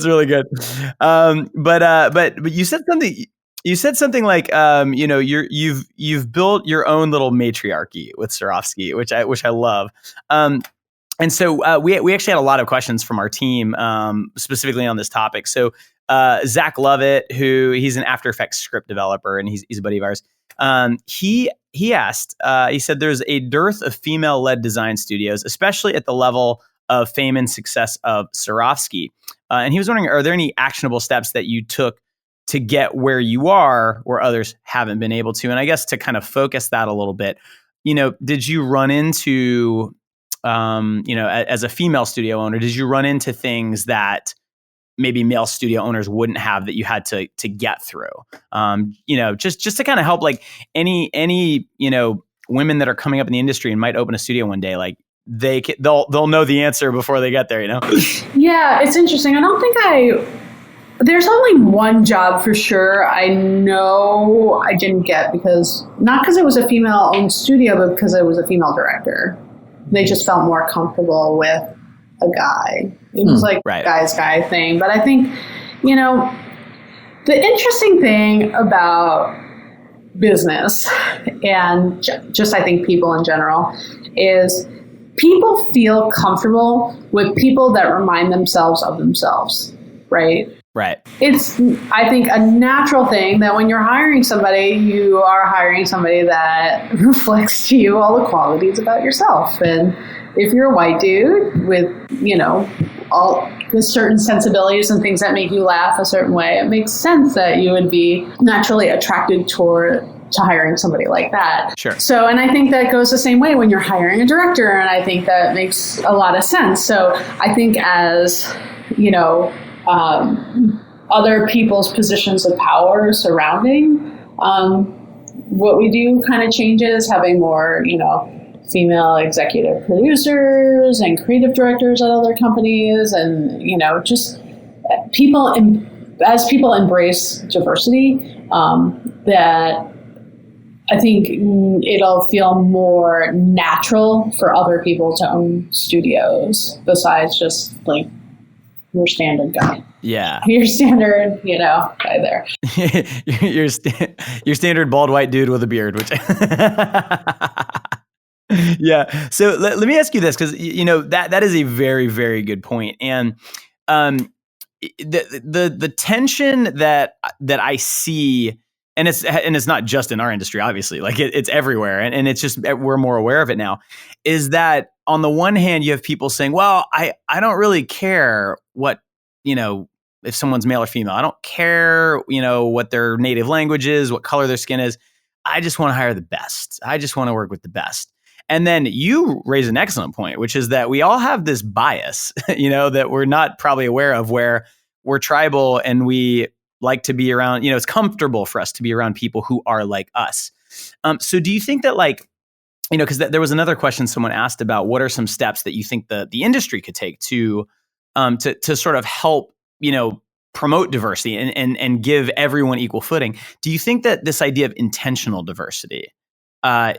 really good. But you said something. You said something like, you know, you've built your own little matriarchy with Zorroski, which I love. And so we actually had a lot of questions from our team, specifically on this topic. So Zach Lovett, who he's an After Effects script developer, and he's a buddy of ours. He asked, he said there's a dearth of female-led design studios, especially at the level of fame and success of Zorroski. And he was wondering, are there any actionable steps that you took to get where you are, where others haven't been able to? And I guess to kind of focus that a little bit, did you run into, as a female studio owner, did you run into things that maybe male studio owners wouldn't have that you had to get through? Just to kind of help like any women that are coming up in the industry and might open a studio one day, like they'll know the answer before they get there, Yeah, it's interesting. I don't think there's only one job for sure I know I didn't get not because it was a female-owned studio, but because it was a female director. They just felt more comfortable with a guy. It was like guy's guy thing. But I think, the interesting thing about business and just I think people in general is people feel comfortable with people that remind themselves of themselves, right? Right. It's, I think, a natural thing that when you're hiring somebody, you are hiring somebody that reflects to you all the qualities about yourself. And if you're a white dude with, all the certain sensibilities and things that make you laugh a certain way, it makes sense that you would be naturally attracted to hiring somebody like that. Sure. So, and I think that goes the same way when you're hiring a director, and I think that makes a lot of sense. So I think as, other people's positions of power surrounding what we do kind of changes, having more, female executive producers and creative directors at other companies, and, just as people embrace diversity, that I think it'll feel more natural for other people to own studios besides just like your standard guy. Yeah. Your standard, guy there. your standard bald white dude with a beard, which yeah. So let me ask you this, because that is a very, very good point. And the tension that I see, and it's not just in our industry, obviously, like it's everywhere, and it's just we're more aware of it now, is that on the one hand you have people saying, well, I don't really care what, if someone's male or female. I don't care, what their native language is, what color their skin is. I just want to hire the best. I just want to work with the best. And then you raise an excellent point, which is that we all have this bias, that we're not probably aware of, where we're tribal and we like to be around, it's comfortable for us to be around people who are like us. So do you think that because there was another question someone asked about what are some steps that you think the industry could take to sort of help, promote diversity and give everyone equal footing. Do you think that this idea of intentional diversity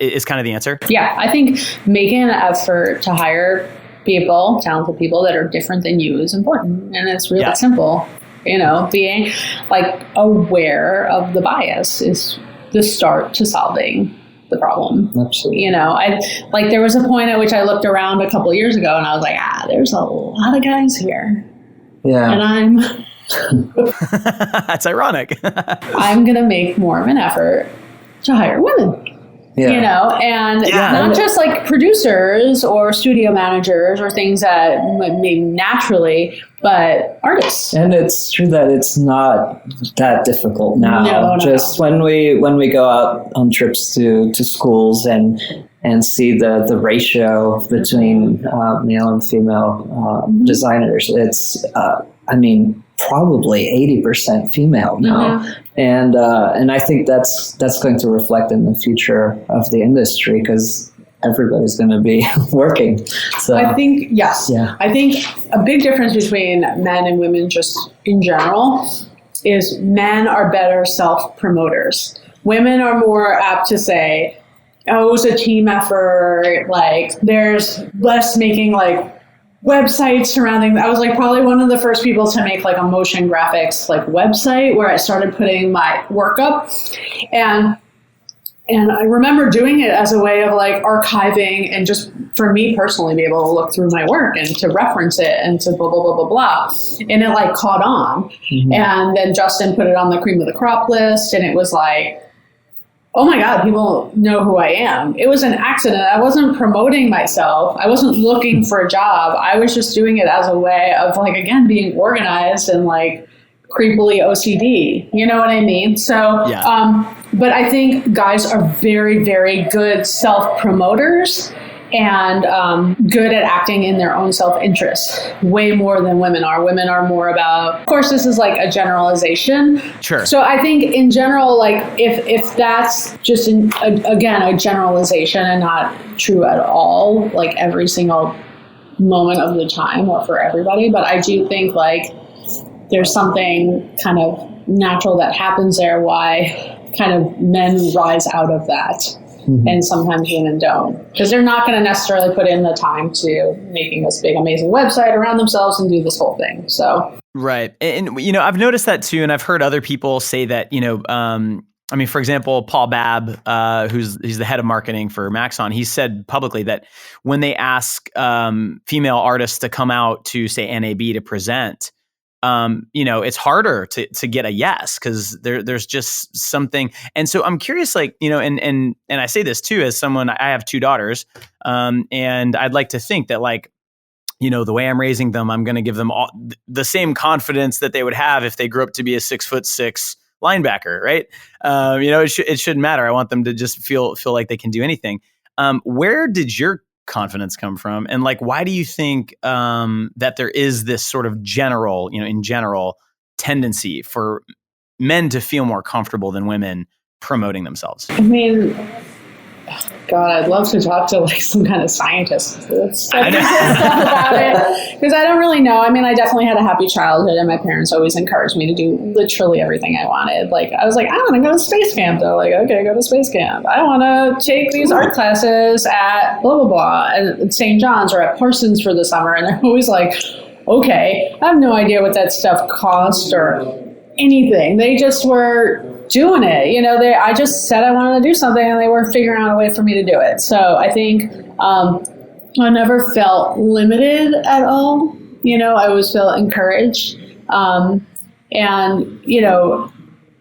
is kind of the answer? Yeah, I think making an effort to hire people, talented people that are different than you is important. And it's really simple. Being like aware of the bias is the start to solving the problem. Absolutely. There was a point at which I looked around a couple of years ago and I was like, there's a lot of guys here. Yeah. And I'm that's ironic. I'm going to make more of an effort to hire women. Yeah. And not just like producers or studio managers or things that maybe naturally, but artists. And it's true that it's not that difficult now. When we go out on trips to schools and see the ratio between male and female designers, it's probably 80% female now. And I think that's going to reflect in the future of the industry because everybody's going to be working. So I think, yes. Yeah. I think a big difference between men and women just in general is men are better self-promoters. Women are more apt to say, oh, it was a team effort. Like there's less making like websites surrounding. I was like probably one of the first people to make like a motion graphics like website where I started putting my work up. And And I remember doing it as a way of like archiving and just for me personally be able to look through my work and to reference it and to blah, blah, blah, blah, blah. And it like caught on. Mm-hmm. And then Justin put it on the cream of the crop list. And it was like, oh my God, people know who I am. It was an accident. I wasn't promoting myself. I wasn't looking for a job. I was just doing it as a way of like, again, being organized and like creepily OCD. You know what I mean? So, yeah. But I think guys are very, very good self-promoters and good at acting in their own self-interest, way more than women are. Women are more about, of course, this is like a generalization. Sure. So I think in general, like if that's just, again, a generalization and not true at all, like every single moment of the time or for everybody, but I do think like there's something kind of natural that happens there, why kind of men rise out of that. Mm-hmm. And sometimes women don't, because they're not going to necessarily put in the time to making this big, amazing website around themselves and do this whole thing. So, right. And, you know, I've noticed that too. And I've heard other people say that, you know, I mean, for example, Paul Babb, he's the head of marketing for Maxon. He said publicly that when they ask female artists to come out to, say, NAB to present, you know, it's harder to get a yes because there's just something. And so I'm curious, like, you know, and I say this too as someone, I have 2 daughters, and I'd like to think that, like, you know, the way I'm raising them, I'm going to give them all the same confidence that they would have if they grew up to be a 6'6" linebacker, right? You know, it shouldn't matter. I want them to just feel like they can do anything. Where did your confidence come from? And like, why do you think that there is this sort of general, you know, in general tendency for men to feel more comfortable than women promoting themselves? I mean, God, I'd love to talk to like some kind of scientist stuff about it, because I don't really know. I mean, I definitely had a happy childhood, and my parents always encouraged me to do literally everything I wanted. Like, I was like, I want to go to space camp. They're like, okay, go to space camp. I want to take these art classes at blah, blah, blah, at St. John's or at Parsons for the summer. And they're always like, okay, I have no idea what that stuff cost or anything. They just were doing it. You know, I just said I wanted to do something and they were figuring out a way for me to do it. So I think I never felt limited at all. You know, I always felt encouraged. And, you know,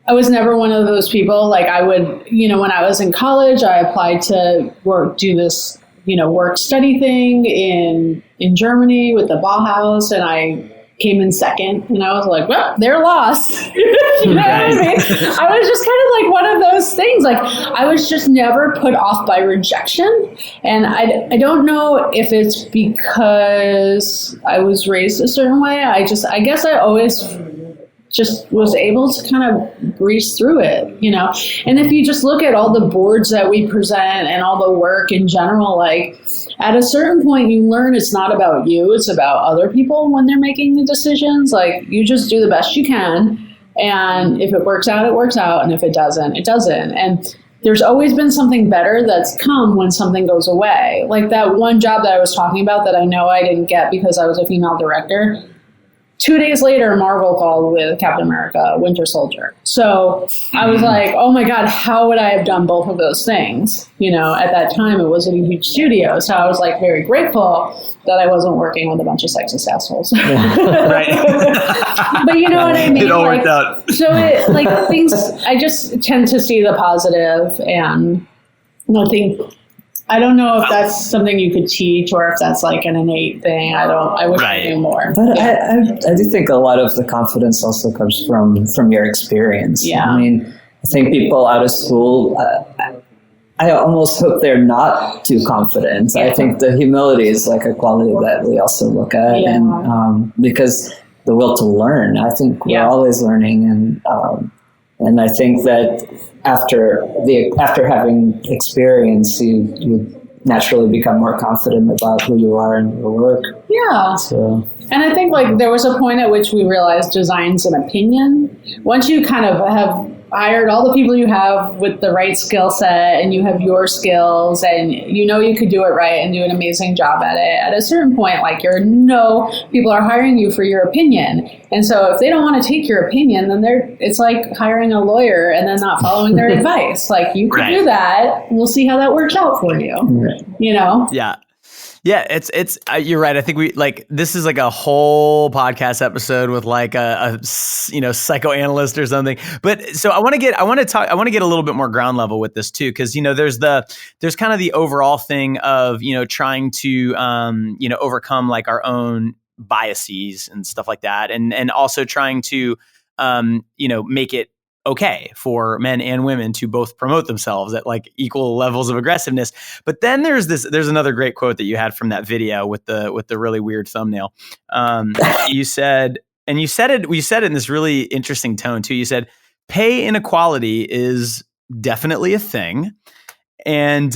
I was never one of those people, like I would, you know, when I was in college, I applied to do this, you know, work study thing in Germany with the Bauhaus, and I came in second, and I was like, well, they're lost. You know what I mean? I was just kind of like one of those things. Like, I was just never put off by rejection. And I don't know if it's because I was raised a certain way. I guess I always just was able to kind of breeze through it, you know? And if you just look at all the boards that we present and all the work in general, like, at a certain point, you learn it's not about you, it's about other people when they're making the decisions. Like, you just do the best you can. And if it works out, it works out. And if it doesn't, it doesn't. And there's always been something better that's come when something goes away. Like that one job that I was talking about that I know I didn't get because I was a female director. 2 days later, Marvel called with Captain America, Winter Soldier. So I was like, oh my God, how would I have done both of those things? You know, at that time, it wasn't a huge studio. So I was like very grateful that I wasn't working with a bunch of sexist assholes. Right. But you know what I mean? It all worked out. So things, I just tend to see the positive, and I don't know if that's something you could teach or if that's like an innate thing. I wish I knew more. But yeah. I do think a lot of the confidence also comes from your experience. Yeah. I mean, I think people out of school, I almost hope they're not too confident. Yeah. I think the humility is like a quality that we also look at. Yeah. And because the will to learn, I think we're always learning. And I think that after having experience, you naturally become more confident about who you are and your work. Yeah. So And I think like there was a point at which we realized design's an opinion. Once you kind of have hired all the people you have with the right skill set and you have your skills and you know you could do it right and do an amazing job at it, at a certain point, like people are hiring you for your opinion. And so if they don't want to take your opinion, then it's like hiring a lawyer and then not following their advice. Like you can do that. We'll see how that works out for you. You know? Yeah. Yeah, it's you're right. I think this is like a whole podcast episode with like a psychoanalyst or something. But so I want to get a little bit more ground level with this too, because there's kind of the overall thing of trying to overcome like our own biases and stuff like that, and also trying to make it okay for men and women to both promote themselves at like equal levels of aggressiveness. But then there's another great quote that you had from that video with the really weird thumbnail. You said it in this really interesting tone too. You said pay inequality is definitely a thing. And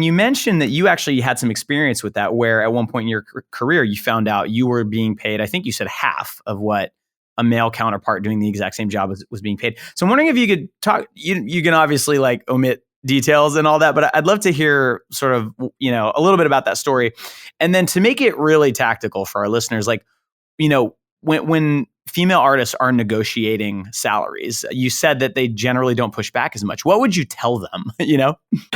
you mentioned that you actually had some experience with that, where at one point in your career, you found out you were being paid, I think you said half of what a male counterpart doing the exact same job was being paid. So I'm wondering if you could talk, you can obviously like omit details and all that, but I'd love to hear sort of, a little bit about that story. And then to make it really tactical for our listeners, like, when female artists are negotiating salaries, you said that they generally don't push back as much. What would you tell them,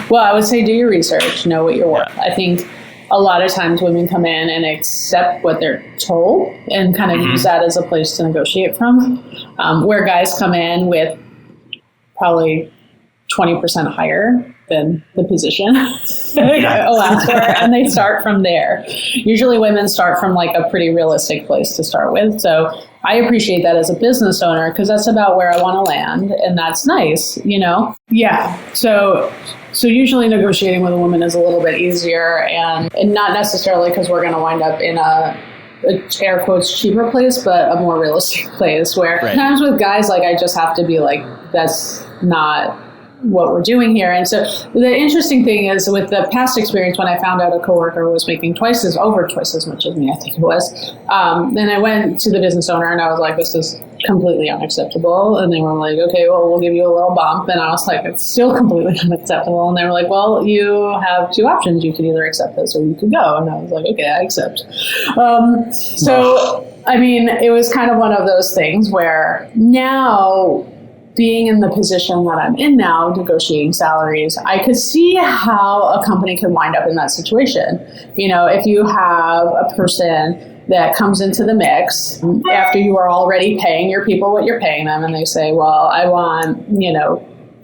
Well, I would say do your research, know what you're worth. I think a lot of times women come in and accept what they're told and kind of use that as a place to negotiate from, where guys come in with probably 20% higher than the position allows for, and they start from there. Usually women start from like a pretty realistic place to start with. So I appreciate that as a business owner, because that's about where I want to land, and that's nice, Yeah. So usually negotiating with a woman is a little bit easier, and not necessarily because we're going to wind up in a air quotes cheaper place, but a more realistic place where sometimes with guys, like I just have to be like, that's not what we're doing here. And so the interesting thing is with the past experience, when I found out a coworker was making twice as much as me, I think it was, then I went to the business owner and I was like, this is completely unacceptable. And they were like, okay, well, we'll give you a little bump. And I was like, it's still completely unacceptable. And they were like, well, you have two options. You can either accept this or you can go. And I was like, okay, I accept. I mean, it was kind of one of those things where now, being in the position that I'm in now, negotiating salaries, I could see how a company could wind up in that situation. If you have a person that comes into the mix after you are already paying your people what you're paying them, and they say, well, I want,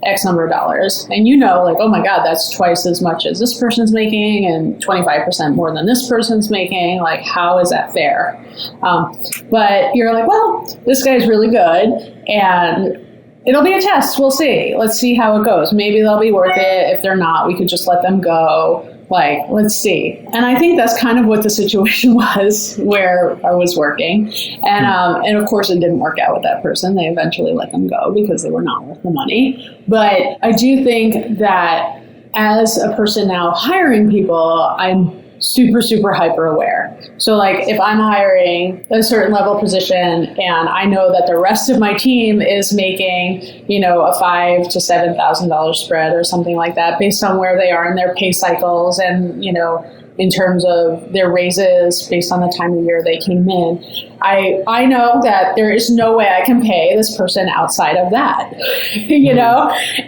X number of dollars. And like, oh my God, that's twice as much as this person's making and 25% more than this person's making. Like, how is that fair? But you're like, well, this guy's really good and it'll be a test. We'll see. Let's see how it goes. Maybe they'll be worth it. If they're not, we could just let them go. Like, let's see. And I think that's kind of what the situation was where I was working. And of course, it didn't work out with that person. They eventually let them go because they were not worth the money. But I do think that as a person now hiring people, I'm super, super hyper aware. So like if I'm hiring a certain level position and I know that the rest of my team is making, a $5,000 to $7,000 spread or something like that based on where they are in their pay cycles and, in terms of their raises based on the time of year they came in, I know that there is no way I can pay this person outside of that,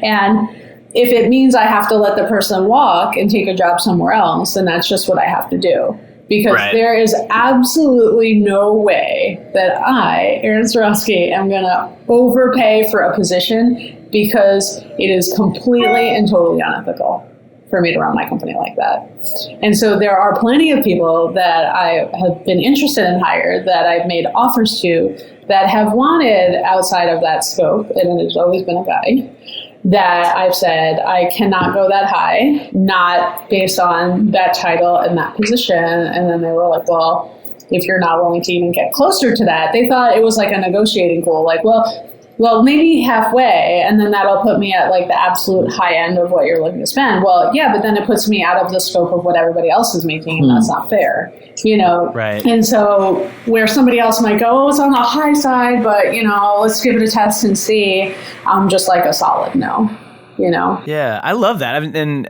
and if it means I have to let the person walk and take a job somewhere else, then that's just what I have to do. Because there is absolutely no way that I, Erin Sarofsky, am going to overpay for a position because it is completely and totally unethical for me to run my company like that. And so there are plenty of people that I have been interested in hire that I've made offers to that have wanted outside of that scope, and it has always been a guy, that I've said, I cannot go that high, not based on that title and that position. And then they were like, well, if you're not willing to even get closer to that, they thought it was like a negotiating goal. Like, well, well, maybe halfway, and then that'll put me at like the absolute high end of what you're looking to spend. Well, yeah, but then it puts me out of the scope of what everybody else is making, and that's not fair, Right. And so where somebody else might go, oh, it's on the high side, but let's give it a test and see. I'm just like a solid no. Yeah, I love that. And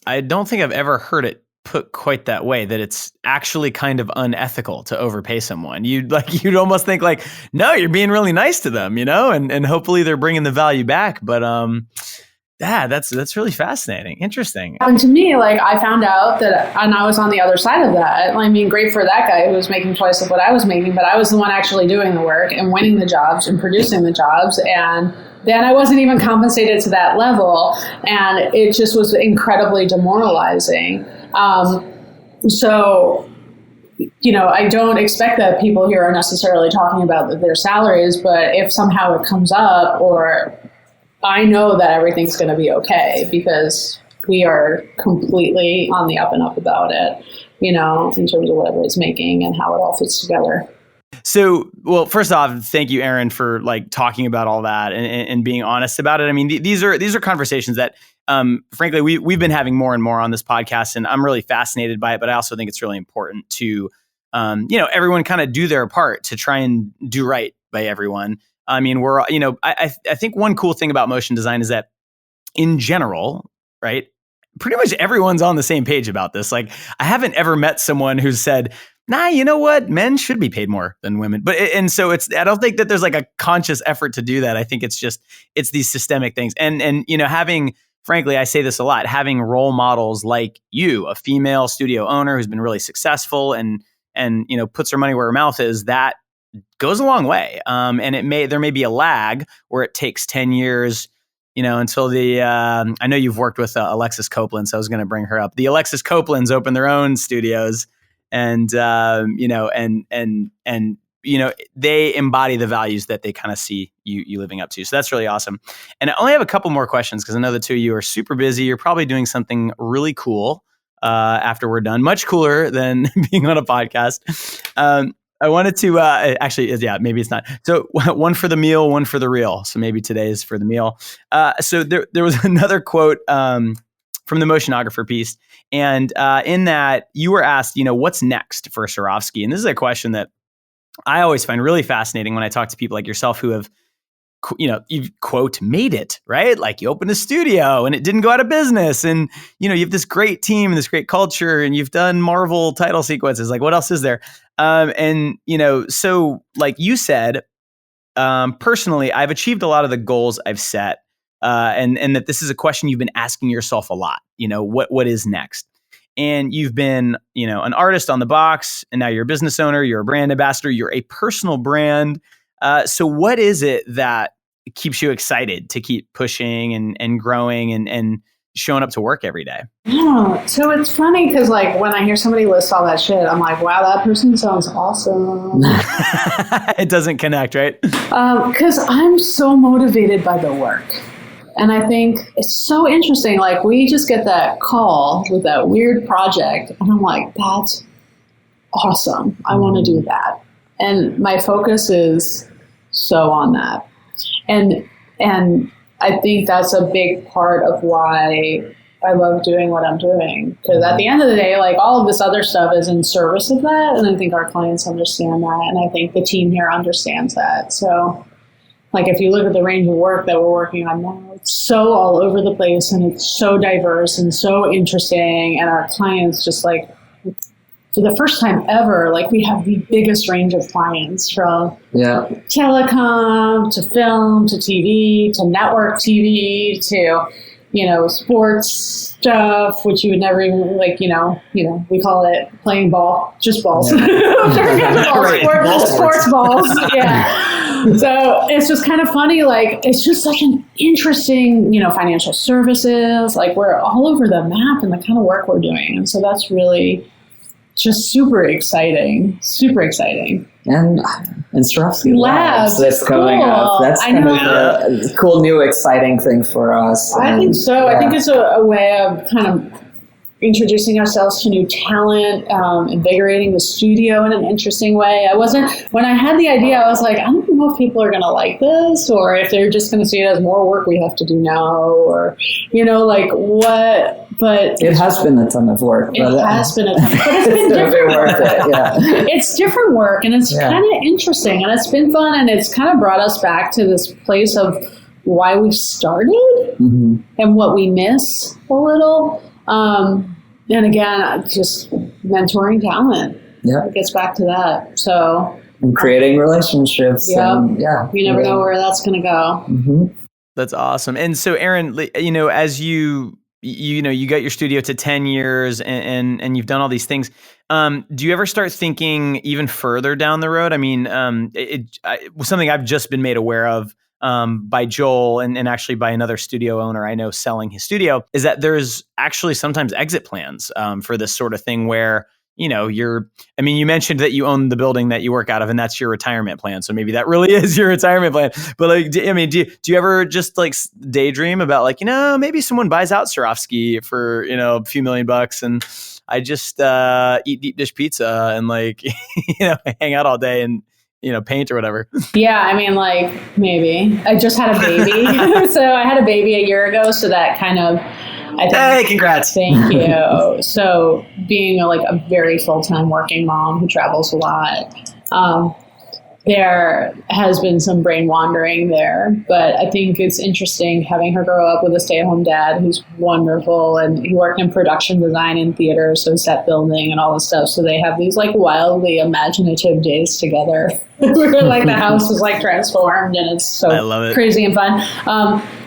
I don't think I've ever heard it put quite that way, that it's actually kind of unethical to overpay someone. You'd almost think like, no, you're being really nice to them, and hopefully they're bringing the value back. But that's really fascinating. Interesting. And to me, like, I found out that, and I was on the other side of that. I mean, great for that guy who was making twice of what I was making, but I was the one actually doing the work and winning the jobs and producing the jobs, and then I wasn't even compensated to that level, and it just was incredibly demoralizing. So, I don't expect that people here are necessarily talking about their salaries, but if somehow it comes up, or I know that everything's going to be okay because we are completely on the up and up about it, in terms of whatever it's making and how it all fits together. So, well, first off, thank you, Erin, for like talking about all that and being honest about it. I mean, these are conversations that, frankly, we've been having more and more on this podcast, and I'm really fascinated by it. But I also think it's really important to, everyone kind of do their part to try and do right by everyone. I mean, I think one cool thing about motion design is that, in general, right, pretty much everyone's on the same page about this. Like, I haven't ever met someone who's said, nah, you know what? Men should be paid more than women. And so I don't think that there's like a conscious effort to do that. I think it's these systemic things. And having, frankly, I say this a lot, having role models like you, a female studio owner who's been really successful and puts her money where her mouth is, that goes a long way. And there may be a lag where it takes 10 years, until I know you've worked with Alexis Copeland, so I was going to bring her up. The Alexis Copelands open their own studios. And, they embody the values that they kind of see you living up to. So that's really awesome. And I only have a couple more questions because I know the two of you are super busy. You're probably doing something really cool after we're done, much cooler than being on a podcast. I wanted to maybe it's not. So one for the meal, one for the real. So maybe today is for the meal. So there was another quote from the motionographer piece. And in that, you were asked, what's next for Zorroski? And this is a question that I always find really fascinating when I talk to people like yourself who have, you've, quote, made it, right? Like, you opened a studio and it didn't go out of business. And, you have this great team and this great culture, and you've done Marvel title sequences. Like, what else is there? So like you said, personally, I've achieved a lot of the goals I've set. And that this is a question you've been asking yourself a lot, what is next? And you've been, an artist on the box, and now you're a business owner, you're a brand ambassador, you're a personal brand. So what is it that keeps you excited to keep pushing and growing and showing up to work every day? Yeah. So it's funny because like when I hear somebody list all that shit, I'm like, wow, that person sounds awesome. It doesn't connect, right? Because I'm so motivated by the work. And I think it's so interesting. Like, we just get that call with that weird project, and I'm like, that's awesome. I want to do that. And my focus is so on that. And I think that's a big part of why I love doing what I'm doing. Because at the end of the day, like, all of this other stuff is in service of that. And I think our clients understand that. And I think the team here understands that. So, like, if you look at the range of work that we're working on now, it's so all over the place, and it's so diverse and so interesting. And our clients just, like, for the first time ever, like, we have the biggest range of clients, from telecom to film to TV to network TV to, sports stuff, which you would never even, like, we call it playing ball, just balls. Yeah. Sports balls. Yeah. So it's just kind of funny. Like, it's just such an interesting, financial services. Like, we're all over the map in the kind of work we're doing. And so that's really just super exciting. Super exciting. And Zorroski Labs that's coming up. That's kind of a cool, new, exciting thing for us. I think so. Yeah. I think it's a way of kind of introducing ourselves to new talent, invigorating the studio in an interesting way. When I had the idea, I was like, I don't know if people are going to like this, or if they're just going to see it as more work we have to do now, or, like what, but it has been a ton of work. It has been a ton, but it's been different work. It's different work, and it's kind of interesting, and it's been fun, and it's kind of brought us back to this place of why we started and what we miss a little. And again, just mentoring talent. Yeah, it gets back to that. So and creating relationships. And, you never know where that's going to go. That's awesome. And so, Erin, as you got your studio to 10 years and you've done all these things. Do you ever start thinking even further down the road? I mean, something I've just been made aware of by Joel and actually by another studio owner I know selling his studio is that there's actually sometimes exit plans for this sort of thing where, you mentioned that you own the building that you work out of and that's your retirement plan. So maybe that really is your retirement plan. But do you ever just daydream about maybe someone buys out Zorroski for, a few $1,000,000 and I just eat deep dish pizza and hang out all day and paint or whatever. Yeah, maybe. I just had a baby. So I had a baby a year ago. So that kind of, hey, congrats. Thank you. So being a very full-time working mom who travels a lot, there has been some brain wandering there. But I think it's interesting having her grow up with a stay-at-home dad who's wonderful. And he worked in production design in theater, so set building and all this stuff. So they have these wildly imaginative days together. The house is transformed and it's so crazy and fun.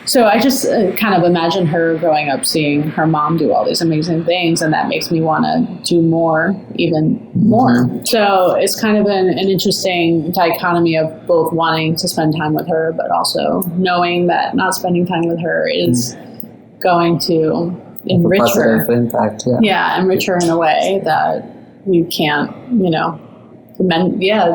So I just kind of imagine her growing up seeing her mom do all these amazing things, and that makes me want to do more, even more. So it's kind of an interesting dichotomy of both wanting to spend time with her, but also knowing that not spending time with her is going to enrich her. Impact, enrich her in a way that we can't,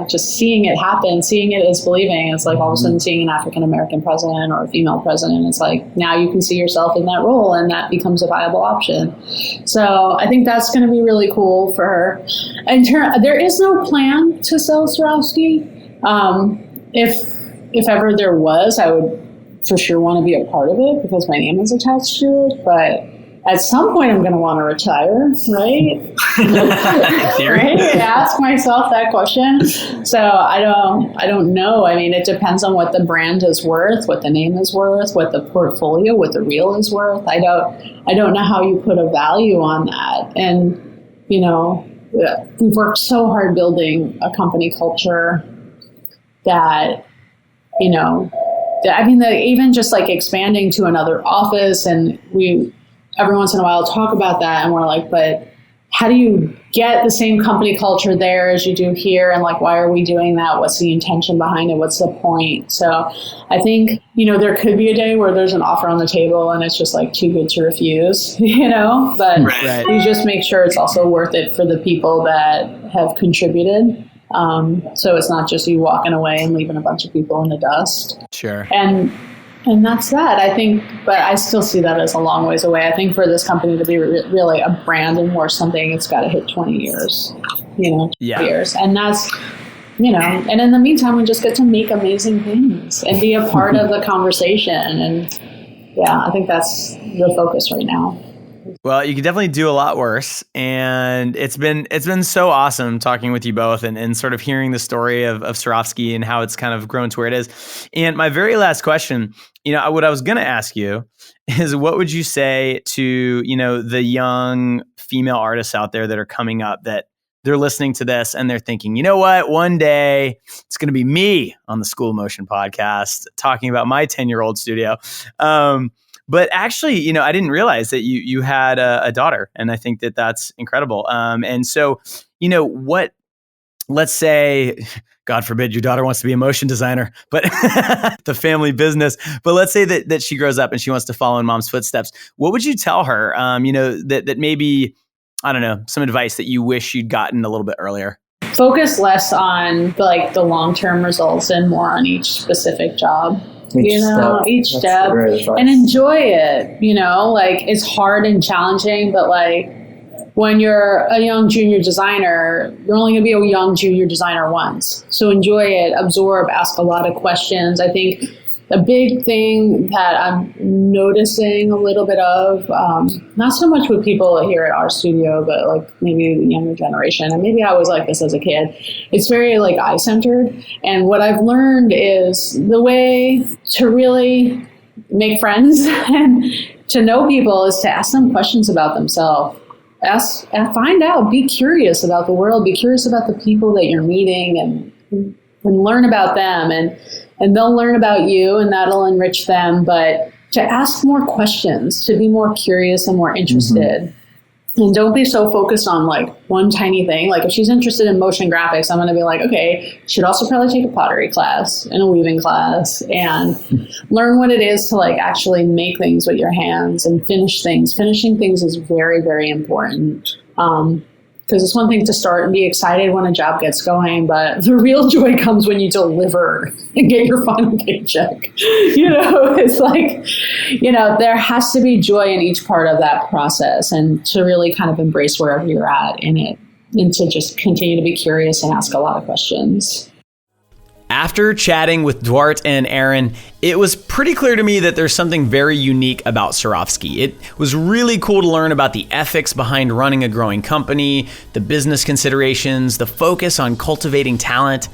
just seeing it happen, seeing it is believing. It's all of a sudden seeing an African-American president or a female president. It's now you can see yourself in that role and that becomes a viable option. So I think that's going to be really cool for her. There is no plan to sell Zorroski. If ever there was, I would for sure want to be a part of it because my name is attached to it. But at some point, I'm going to want to retire, right? Theory. Ask myself that question. So I don't know. It depends on what the brand is worth, what the name is worth, what the portfolio, what the reel is worth. I don't know how you put a value on that. And we've worked so hard building a company culture that even just expanding to another office, and we every once in a while talk about that, and we're but how do you get the same company culture there as you do here? And why are we doing that? What's the intention behind it? What's the point? So I think, there could be a day where there's an offer on the table and it's just too good to refuse, but you just make sure it's also worth it for the people that have contributed. So it's not just you walking away and leaving a bunch of people in the dust. Sure. And that's that, I think, but I still see that as a long ways away. I think for this company to be really a brand and more something, it's got to hit 20 years, 20 years. And that's, and in the meantime, we just get to make amazing things and be a part of the conversation. And I think that's the focus right now. Well, you could definitely do a lot worse. And it's been so awesome talking with you both and sort of hearing the story of Zorroski and how it's kind of grown to where it is. And my very last question, what I was going to ask you is what would you say to, the young female artists out there that are coming up that they're listening to this and they're thinking, you know what, one day it's going to be me on the School of Motion podcast talking about my 10-year-old studio. But actually, I didn't realize that you had a daughter, and I think that that's incredible. And so, let's say, God forbid, your daughter wants to be a motion designer, but the family business. But let's say that she grows up and she wants to follow in mom's footsteps. What would you tell her? That maybe, I don't know, some advice that you wish you'd gotten a little bit earlier. Focus less on the long-term results and more on each specific job. Each step and enjoy it, it's hard and challenging, but when you're a young junior designer, you're only going to be a young junior designer once. So enjoy it, absorb, ask a lot of questions. I think a big thing that I'm noticing a little bit of, not so much with people here at our studio, but like maybe the younger generation, and maybe I was like this as a kid, it's very like eye-centered. And what I've learned is the way to really make friends and to know people is to ask them questions about themselves. Find out, be curious about the world, be curious about the people that you're meeting, and learn about them, and they'll learn about you, and that'll enrich them. But to ask more questions, to be more curious and more interested. And don't be so focused on like one tiny thing. Like if she's interested in motion graphics, I'm going to be like, okay, you should also probably take a pottery class and a weaving class and learn what it is to like actually make things with your hands and finish things. Finishing things is very, very important. Because it's one thing to start and be excited when a job gets going, but the real joy comes when you deliver and get your final paycheck. It's like, there has to be joy in each part of that process, and to really kind of embrace wherever you're at in it, and to just continue to be curious and ask a lot of questions. After chatting with Duarte and Erin, it was pretty clear to me that there's something very unique about Zorroski. It was really cool to learn about the ethics behind running a growing company, the business considerations, the focus on cultivating talent.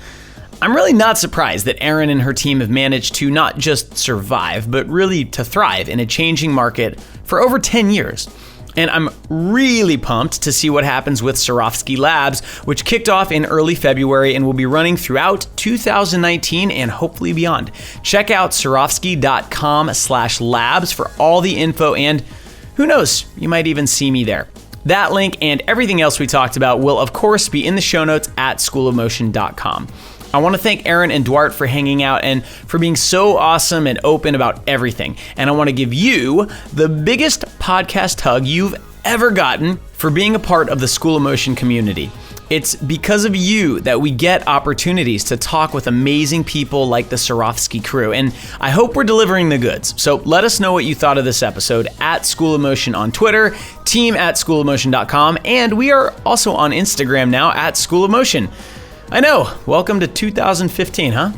I'm really not surprised that Erin and her team have managed to not just survive, but really to thrive in a changing market for over 10 years. And I'm really pumped to see what happens with Zorroski Labs, which kicked off in early February and will be running throughout 2019 and hopefully beyond. Check out Zorroski.com/labs for all the info, and who knows, you might even see me there. That link and everything else we talked about will of course be in the show notes at schoolofmotion.com. I want to thank Erin and Duarte for hanging out and for being so awesome and open about everything. And I want to give you the biggest podcast hug you've ever gotten for being a part of the School of Motion community. It's because of you that we get opportunities to talk with amazing people like the Zorroski crew, and I hope we're delivering the goods. So let us know what you thought of this episode at School of Motion on Twitter, team@schoolofmotion.com, and we are also on Instagram now at School of Motion. I know, welcome to 2015, huh?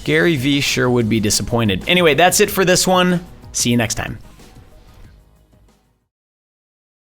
Gary V sure would be disappointed. Anyway, that's it for this one. See you next time.